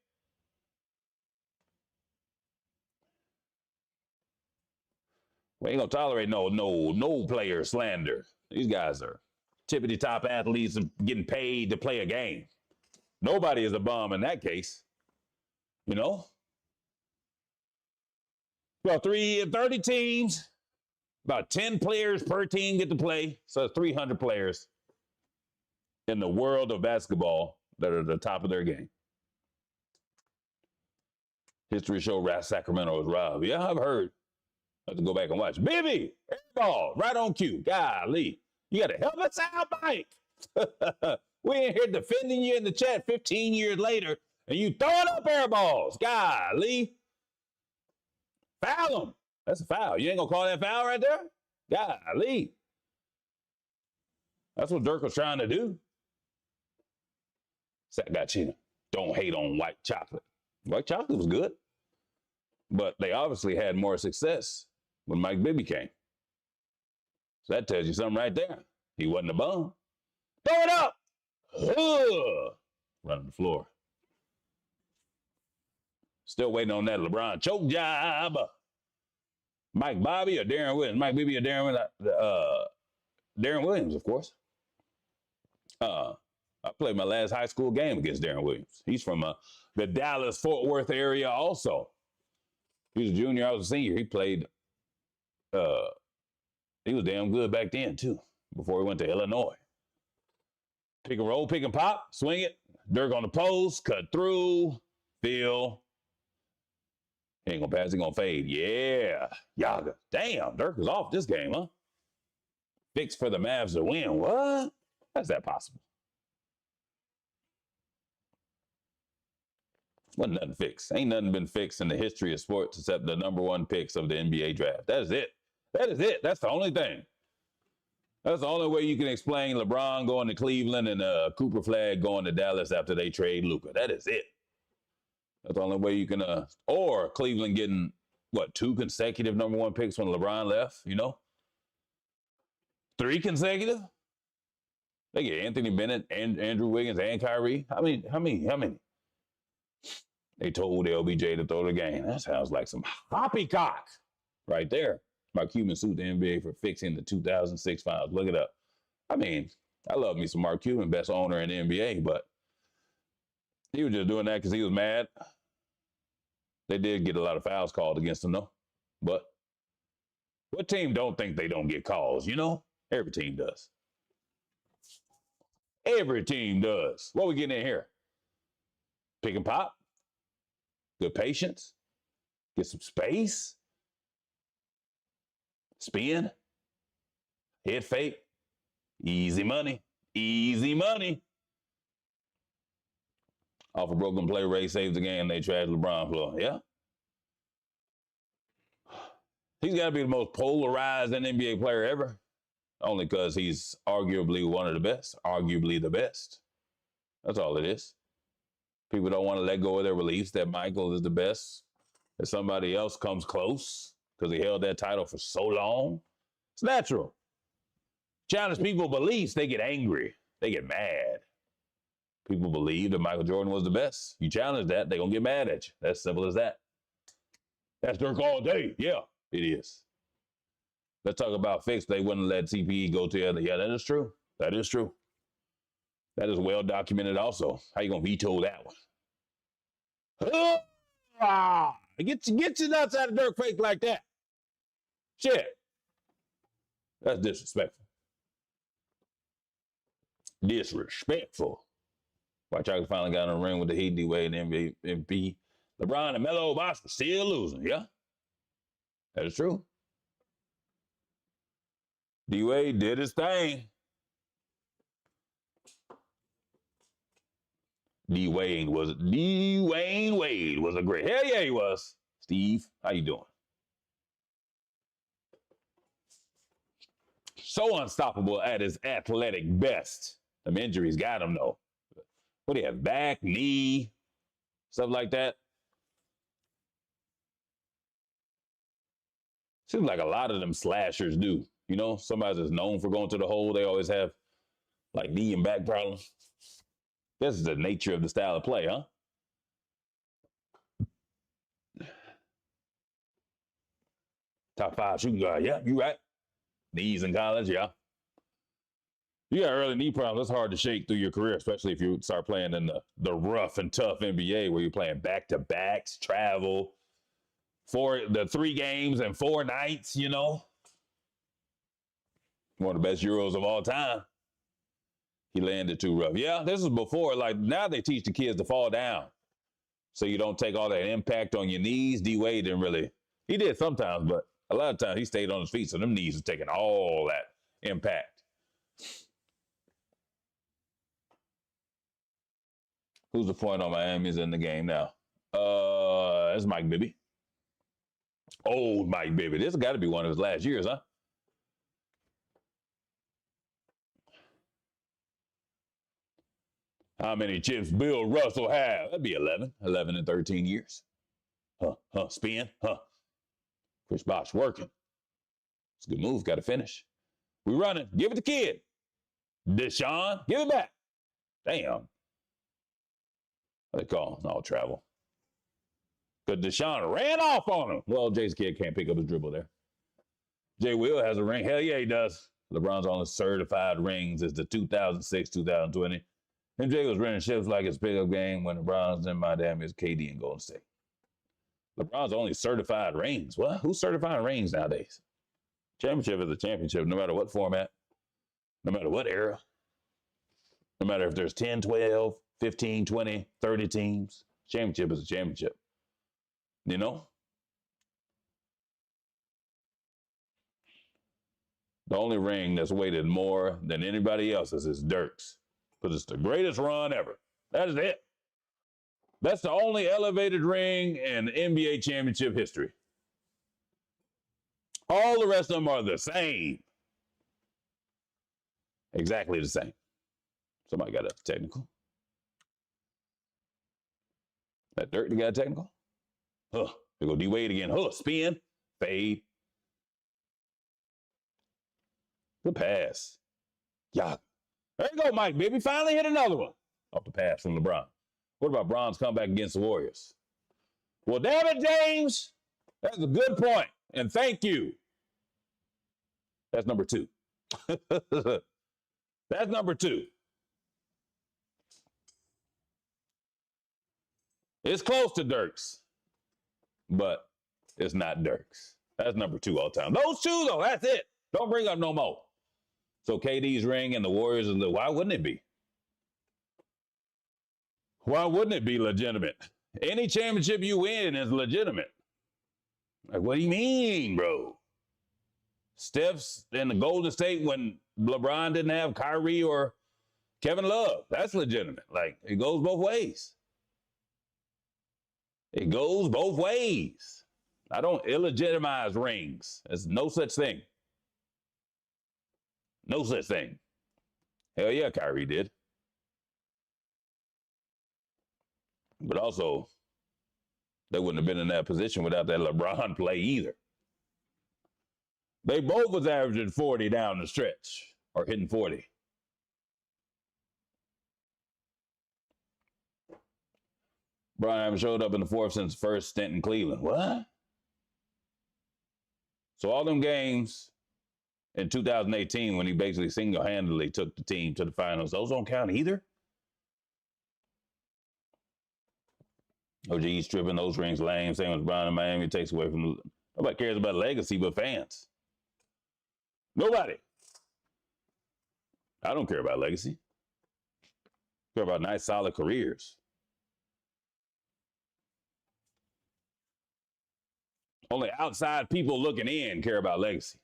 We ain't gonna tolerate no player slander. These guys are tippity top athletes and getting paid to play a game. Nobody is a bum in that case. You know? Well, 30 teams, about 10 players per team get to play. So it's 300 players in the world of basketball that are at the top of their game. History show Sacramento is robbed. Yeah, I've heard. I have to go back and watch. Bibby, air ball, right on cue. Golly. You got to help us out, Mike. We ain't here defending you in the chat 15 years later, and you throwing up air balls. Golly. Foul him. That's a foul. You ain't going to call that foul right there? Golly. That's what Dirk was trying to do. Sack got Chino. Don't hate on white chocolate. White chocolate was good. But they obviously had more success when Mike Bibby came. So that tells you something right there. He wasn't a bum. Throw it up! Running the floor. Still waiting on that LeBron choke job. Mike Bobby or Darren Williams? Mike Bibby or Darren Williams? Darren Williams, of course. I played my last high school game against Darren Williams. He's from the Dallas-Fort Worth area also. He was a junior, I was a senior. He played, he was damn good back then too, before he went to Illinois. Pick and roll, pick and pop, swing it. Dirk on the post, cut through, Phil. He ain't gonna pass, he gonna fade. Yeah, Yaga. Damn, Dirk was off this game, huh? Fix for the Mavs to win. What? How's that possible? Wasn't nothing fixed. Ain't nothing been fixed in the history of sports except the #1 picks of the NBA draft. That is it. That is it. That's the only thing. That's the only way you can explain LeBron going to Cleveland and Cooper Flag going to Dallas after they trade Luka. That is it. That's the only way you can, or Cleveland getting, 2 consecutive #1 picks when LeBron left, you know? 3 consecutive? They get Anthony Bennett and Andrew Wiggins and Kyrie. How many? They told LBJ to throw the game. That sounds like some poppycock right there. Mark Cuban sued the NBA for fixing the 2006 finals. Look it up. I mean, I love me some Mark Cuban, best owner in the NBA, but he was just doing that because he was mad. They did get a lot of fouls called against him, though. But what team don't think they don't get calls, you know? Every team does. Every team does. What we getting in here? Pick and pop? Good patience? Get some space? Spin? Head fake? Easy money. Easy money. Off a broken play, Ray saves the game. They trash LeBron floor. Yeah. He's got to be the most polarized NBA player ever. Only because he's arguably one of the best. Arguably the best. That's all it is. People don't want to let go of their beliefs that Michael is the best. That somebody else comes close because he held that title for so long. It's natural. Challenge people's beliefs, they get angry. They get mad. People believe that Michael Jordan was the best. You challenge that, they're going to get mad at you. That's simple as that. That's Dirk all day. Yeah, it is. Let's talk about fix. They wouldn't let CPE go to the other. Yeah, that is true. That is true. That is well documented also. How you going to veto that one? Get your nuts out of Dirk fake like that. Shit. That's disrespectful. Disrespectful. Watch out, finally got in the ring with the Heat, D-Wade, and MVP. LeBron and Melo Boston still losing. Yeah, that is true. D-Wade did his thing. Dwayne Wade was a great. Hell yeah, he was. Steve, how you doing? So unstoppable at his athletic best. Them injuries got him though. What do you have? Back, knee, stuff like that. Seems like a lot of them slashers do. You know, somebody that's known for going to the hole, they always have like knee and back problems. This is the nature of the style of play, huh? Top 5 shooting guard. Yeah, you right. Knees in college, yeah. You got early knee problems. That's hard to shake through your career, especially if you start playing in the rough and tough NBA where you're playing back-to-backs, travel, the 3 games and 4 nights, you know. One of the best Euros of all time. He landed too rough. Yeah, this is before. Like, now they teach the kids to fall down so you don't take all that impact on your knees. D-Wade didn't really. He did sometimes, but a lot of times he stayed on his feet, so them knees are taking all that impact. Who's the point on Miami's in the game now? It's Mike Bibby. Old Mike Bibby. This has got to be one of his last years, huh? How many chips Bill Russell have? That'd be 11. 11 and 13 years. Spin. Chris Bosh working. It's a good move. Got to finish. We running. Give it to kid. Deshaun, give it back. Damn. What they call all travel. Because Deshaun ran off on him. Well, Jay's kid can't pick up his dribble there. Jay Will has a ring. Hell yeah, he does. LeBron's only certified rings is the 2006, 2020. MJ was running ships like his pickup game when LeBron's in Miami, it's KD and Golden State. LeBron's only certified rings. What? Who's certifying rings nowadays? Championship is a championship, no matter what format, no matter what era, no matter if there's 10, 12, 15, 20, 30 teams. Championship is a championship. You know? The only ring that's weighted more than anybody else's is Dirk's. Because it's the greatest run ever. That is it. That's the only elevated ring in NBA championship history. All the rest of them are the same. Exactly the same. Somebody got a technical. That Dirk got a technical. There go D-Wade again. Spin. Fade. Good pass. Yeah. There you go, Mike, baby. Finally hit another one. Off the pass from LeBron. What about Bron's comeback against the Warriors? Well, damn it, James. That's a good point. And thank you. That's number 2. That's number 2. It's close to Dirk's, but it's not Dirk's. That's number 2 all time. Those 2, though, that's it. Don't bring up no more. So KD's ring and the Warriors, why wouldn't it be? Why wouldn't it be legitimate? Any championship you win is legitimate. Like, what do you mean, bro? Steph's in the Golden State when LeBron didn't have Kyrie or Kevin Love. That's legitimate. Like, it goes both ways. It goes both ways. I don't illegitimize rings. There's no such thing. No such thing. Hell yeah, Kyrie did. But also, they wouldn't have been in that position without that LeBron play either. They both was averaging 40 down the stretch, or hitting 40. Brian haven't showed up in the fourth since the first stint in Cleveland. What? So all them games in 2018 when he basically single-handedly took the team to the finals, those don't count either? OG stripping those rings lame. Same as Brown in Miami. Takes away from nobody cares about legacy but fans. Nobody. I don't care about legacy. I care about nice, solid careers. Only outside people looking in care about legacy.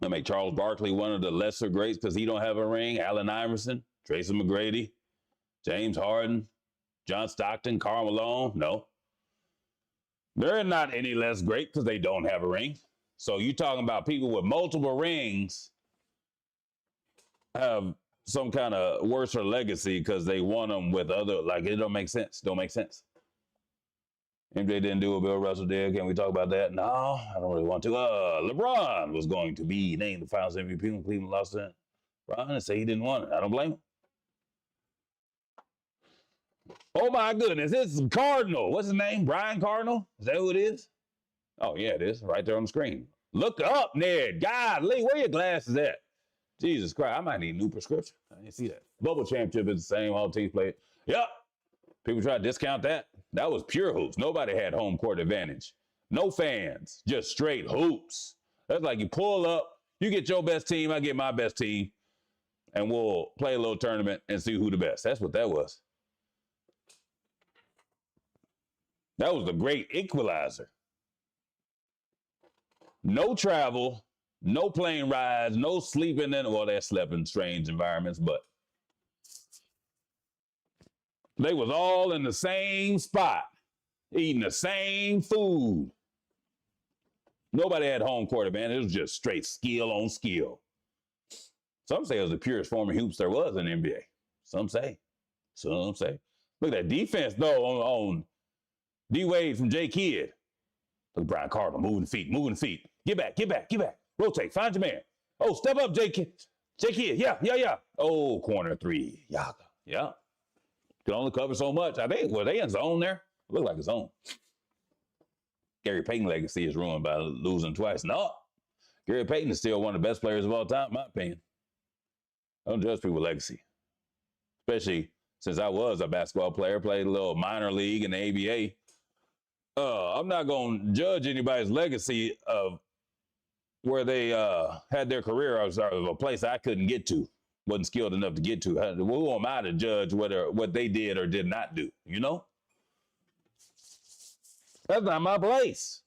I make Charles Barkley one of the lesser greats because he don't have a ring. Allen Iverson, Tracy McGrady, James Harden, John Stockton, Karl Malone. No. They're not any less great because they don't have a ring. So you're talking about people with multiple rings have some kind of worse legacy because they won them with other, like, it don't make sense. Don't make sense. MJ didn't do what Bill Russell did. Can we talk about that? No, I don't really want to. LeBron was going to be named the Finals MVP when Cleveland lost it. LeBron and say he didn't want it. I don't blame him. Oh my goodness, this is Cardinal. What's his name? Brian Cardinal? Is that who it is? Oh yeah, it is. Right there on the screen. Look up, Ned. Golly, where your glasses at? Jesus Christ, I might need a new prescription. I didn't see that. Bubble championship is the same. All teams played. Yep. People try to discount that. That was pure hoops. Nobody had home court advantage. No fans, just straight hoops. That's like you pull up, you get your best team, I get my best team, and we'll play a little tournament and see who the best. That's what that was. That was the great equalizer. No travel, no plane rides, no sleeping in, well, they slept in strange environments, but they was all in the same spot, eating the same food. Nobody had home court advantage. It was just straight skill on skill. Some say it was the purest form of hoops there was in the NBA. Some say. Some say. Look at that defense, though, on D-Wade from J. Kidd. Look at Brian Cardinal moving feet, moving feet. Get back, get back, get back. Rotate, find your man. Oh, step up, J. Kidd. J. Kidd, yeah. Oh, corner three. Yeah. Can only cover so much. I think, were they in zone there? Look like a zone. Gary Payton's legacy is ruined by losing twice. No. Gary Payton is still one of the best players of all time, in my opinion. I don't judge people's legacy. Especially since I was a basketball player, played a little minor league in the ABA. I'm not going to judge anybody's legacy of where they had their career of a place I couldn't get to. Wasn't skilled enough to get to. Who am I to judge what they did or did not do? You know? That's not my place.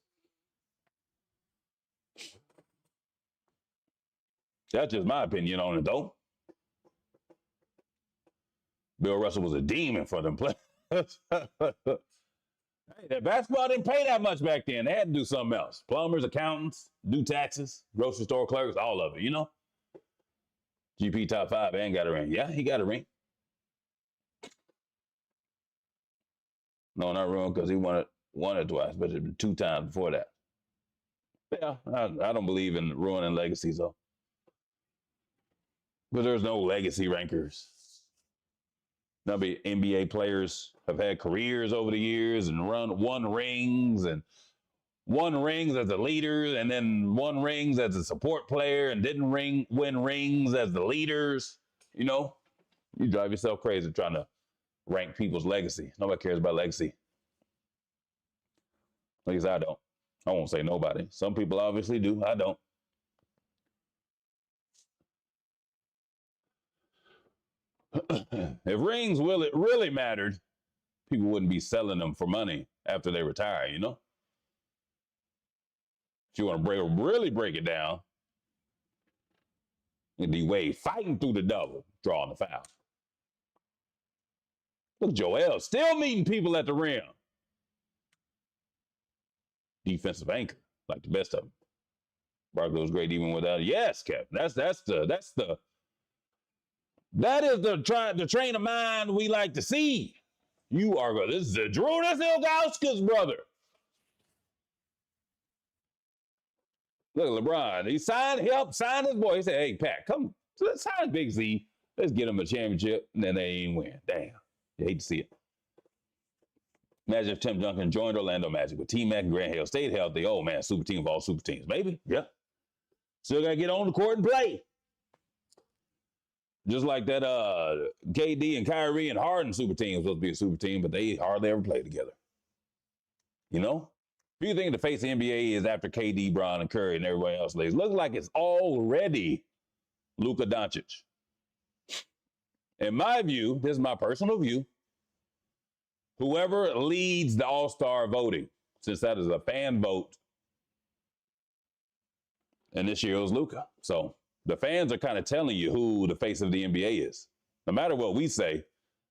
That's just my opinion on it, though. Bill Russell was a demon for them players. Hey, that basketball didn't pay that much back then. They had to do something else. Plumbers, accountants, do taxes, grocery store clerks, all of it, you know? GP top 5 and got a ring. Yeah, he got a ring. No, not wrong because he won it twice, but it was 2 times before that. Yeah, I don't believe in ruining legacies though. But there's no legacy rankers. There'll be NBA players have had careers over the years and won rings and won rings as a leader and then won rings as a support player and didn't win rings as the leaders. You know, you drive yourself crazy trying to rank people's legacy. Nobody cares about legacy. At least I don't. I won't say nobody. Some people obviously do. I don't. If rings really mattered, people wouldn't be selling them for money after they retire, you know? If you want to really break it down, it'd be Wade fighting through the double, drawing the foul. Look, Joel still meeting people at the rim. Defensive anchor, like the best of them. Barkley was great even without it. Yes, Kevin. That is the train of mind we like to see. You are good. This is Drew. That's Ilgauskas' brother. Look, LeBron. He helped sign his boy. He said, "Hey, Pat, come let's sign Big Z. Let's get him a championship." And then they ain't win. Damn. You hate to see it. Imagine if Tim Duncan joined Orlando Magic with T-Mac and Grant Hill, stayed healthy. Oh, man, super team of all super teams. Maybe. Yeah. Still got to get on the court and play. Just like that KD and Kyrie and Harden super team was supposed to be a super team, but they hardly ever played together. You know? Who do you think the face of the NBA is after KD, Bron, and Curry and everybody else lays? Looks like it's already Luka Doncic. In my view, this is my personal view, whoever leads the All-Star voting, since that is a fan vote, and this year it was Luka. So the fans are kind of telling you who the face of the NBA is. No matter what we say,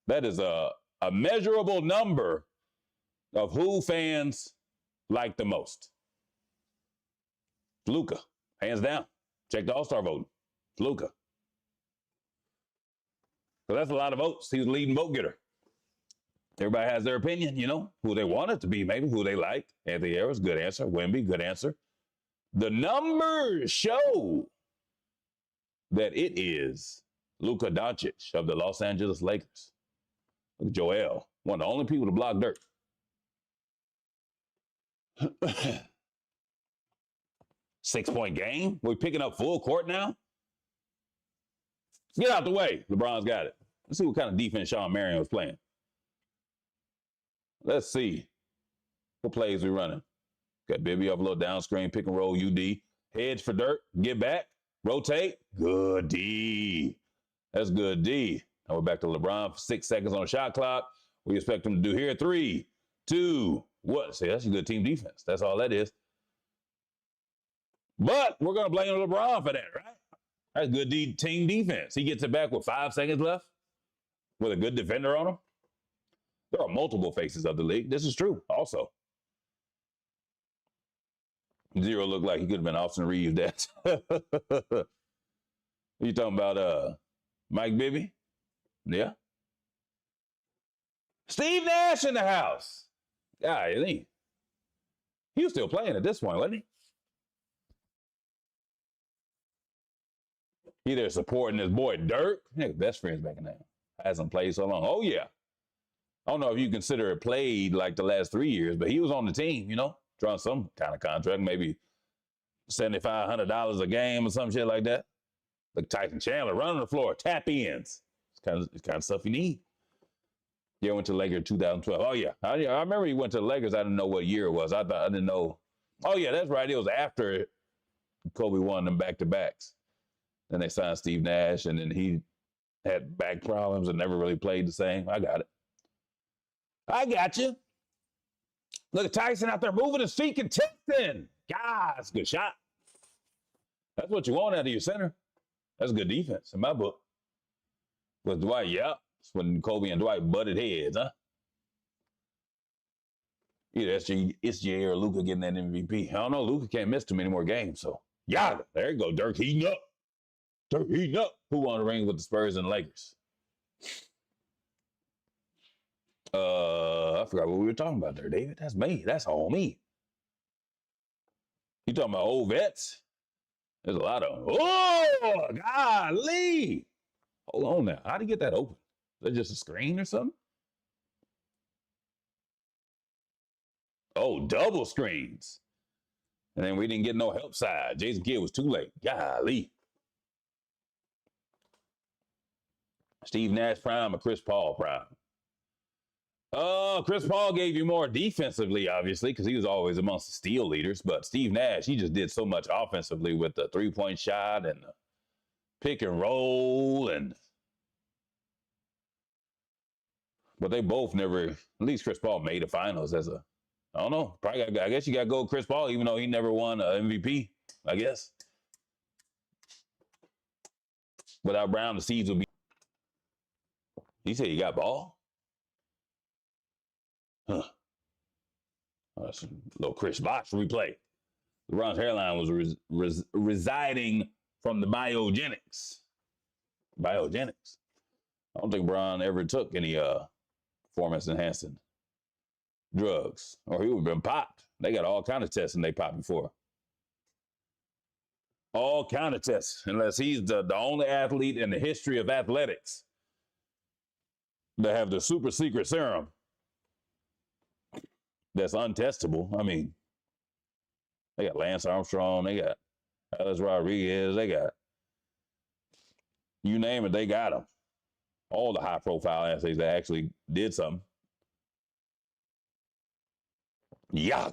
that is a measurable number of who fans like the most. Luka, hands down. Check the All-Star voting. Luka. So that's a lot of votes. He's the leading vote getter. Everybody has their opinion, you know, who they want it to be, maybe who they like. Anthony Harris, good answer. Wemby, good answer. The numbers show that it is Luka Doncic of the Los Angeles Lakers. Look at Joel, one of the only people to block Dirk. 6-point game? We're picking up full court now? Get out the way. LeBron's got it. Let's see what kind of defense Sean Marion was playing. Let's see what plays we running. Got Bibby up a little down screen, pick and roll, UD. Hedge for Dirk, get back, rotate. Good D. That's good D. Now we're back to LeBron for 6 seconds on the shot clock. We expect him to do here. 3, 2, 1. See, that's a good team defense. That's all that is. But we're going to blame LeBron for that, right? That's good team defense. He gets it back with 5 seconds left with a good defender on him. There are multiple faces of the league. This is true also. Zero looked like he could have been Austin Reeves. That. You talking about Mike Bibby? Yeah. Steve Nash in the house. Yeah, he was still playing at this point, wasn't he? He there supporting his boy Dirk. Hey, best friends back in there. Hasn't played so long. Oh, yeah. I don't know if you consider it played like the last 3 years, but he was on the team, you know, drawing some kind of contract, maybe $7,500 a game or some shit like that. Like Tyson Chandler running the floor, tap ins. It's kind of stuff you need. Yeah, went to the Lakers in 2012. Oh, yeah. I remember he went to the Lakers. I didn't know what year it was. I didn't know. Oh, yeah, that's right. It was after Kobe won them back-to-backs. Then they signed Steve Nash, and then he had back problems and never really played the same. I got it. I got you. Look at Tyson out there moving his feet, contesting. Guys, good shot. That's what you want out of your center. That's good defense in my book. With Dwight, yeah. It's when Kobe and Dwight butted heads, huh? Either SGA or Luka getting that MVP. I don't know. Luka can't miss too many more games. So, yeah, there you go. Dirk heating up. Dirk heating up. Who won the ring with the Spurs and the Lakers? I forgot what we were talking about there, David. That's me. That's all me. You talking about old vets? There's a lot of them. Oh, golly. Hold on now. How'd he get that open? Is that just a screen or something? Oh, double screens. And then we didn't get no help side. Jason Kidd was too late. Golly. Steve Nash prime or Chris Paul prime? Chris Paul gave you more defensively, obviously, because he was always amongst the steal leaders. But Steve Nash, he just did so much offensively with the three-point shot and the pick and roll. But they both never, at least Chris Paul made the finals as a, I don't know, probably I guess you got to go with Chris Paul, even though he never won an MVP, I guess. Without Brown, the seeds would be. He said he got ball? Huh. That's a little Chris Bosh replay. LeBron's hairline was residing from the biogenics. Biogenics. I don't think LeBron ever took any performance enhancing drugs, or he would have been popped. They got all kind of tests and they popped before. All kind of tests, unless he's the only athlete in the history of athletics that have the super secret serum that's untestable. I mean, they got Lance Armstrong, they got Alex Rodriguez, they got, you name it, they got them. All the high profile athletes that actually did something. Yeah.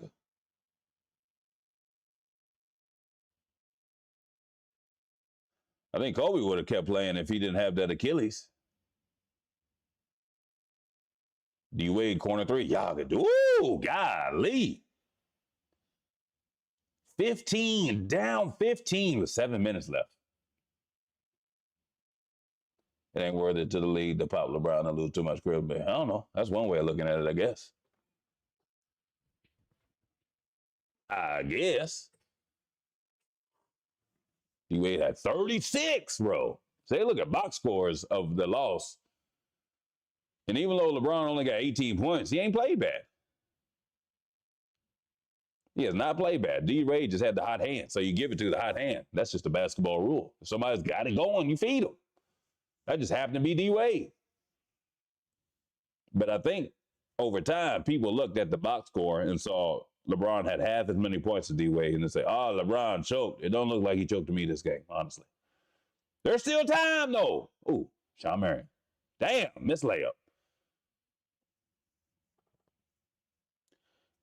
I think Kobe would have kept playing if he didn't have that Achilles. D Wade, corner three. Yaga. Ooh, golly. 15, down 15 with 7 minutes left. It ain't worth it to the league to pop LeBron and lose too much credibility. I don't know. That's one way of looking at it, I guess. D-Wade had 36, bro. Say, look at box scores of the loss. And even though LeBron only got 18 points, he ain't played bad. He has not played bad. D-Wade just had the hot hand, so you give it to the hot hand. That's just a basketball rule. If somebody's got it going, you feed them. That just happened to be D-Wade. But I think over time, people looked at the box score and saw LeBron had half as many points as D-Wade, and they say, oh, LeBron choked. It don't look like he choked to me this game, honestly. There's still time, though. Ooh, Sean Marion. Damn, missed layup.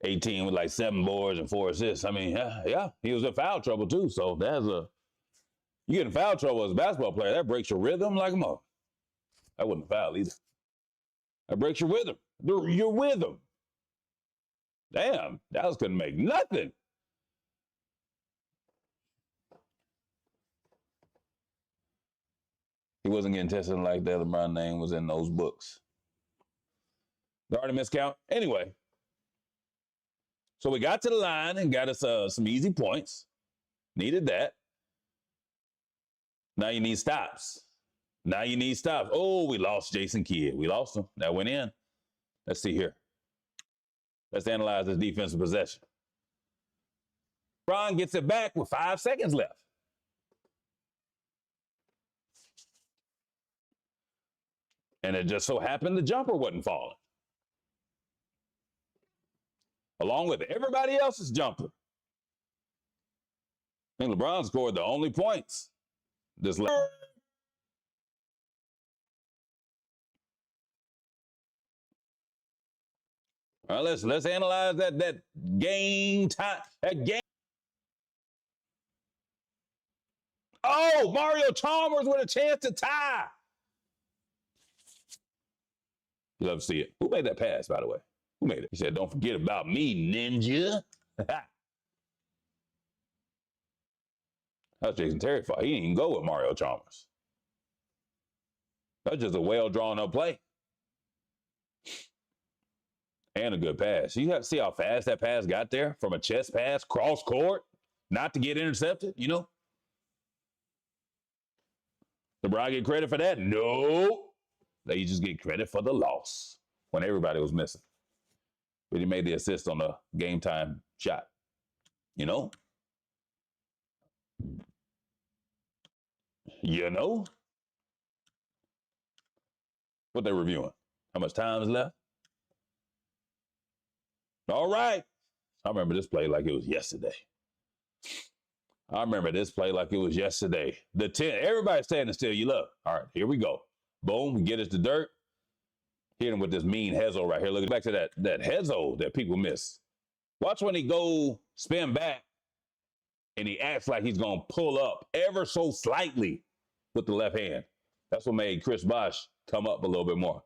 18 with like 7 boards and 4 assists. I mean, yeah, he was in foul trouble too. So you get in foul trouble as a basketball player, that breaks your rhythm like a mother. That wasn't a foul either. That breaks your rhythm. Your rhythm. Damn, Dallas couldn't make nothing. He wasn't getting tested like that. LeBron's name was in those books. The Artemis count. Anyway. So we got to the line and got us some easy points. Needed that. Now you need stops. Oh, we lost Jason Kidd. We lost him. That went in. Let's see here. Let's analyze this defensive possession. Bron gets it back with 5 seconds left. And it just so happened the jumper wasn't falling. Along with everybody else's jumper. I think LeBron scored the only points. All right, let's analyze that game time. That game. Oh, Mario Chalmers with a chance to tie. You love to see it. Who made that pass, by the way? Who made it? He said, don't forget about me, ninja. That's Jason Terry's fault. He didn't even go with Mario Chalmers. That's just a well-drawn-up play. And a good pass. You have to see how fast that pass got there from a chest pass, cross court, not to get intercepted, you know? LeBron get credit for that? No. They just get credit for the loss when everybody was missing. But he made the assist on the game time shot, you know? You know what they're reviewing? How much time is left? All right. I remember this play like it was yesterday. I remember this play like it was yesterday. The 10, everybody's standing still. You look. All right, here we go. Boom, we get it to Dirk. Hit him with this mean hezo right here. Look back to that hezo that people miss. Watch when he go spin back and he acts like he's going to pull up ever so slightly with the left hand. That's what made Chris Bosh come up a little bit more.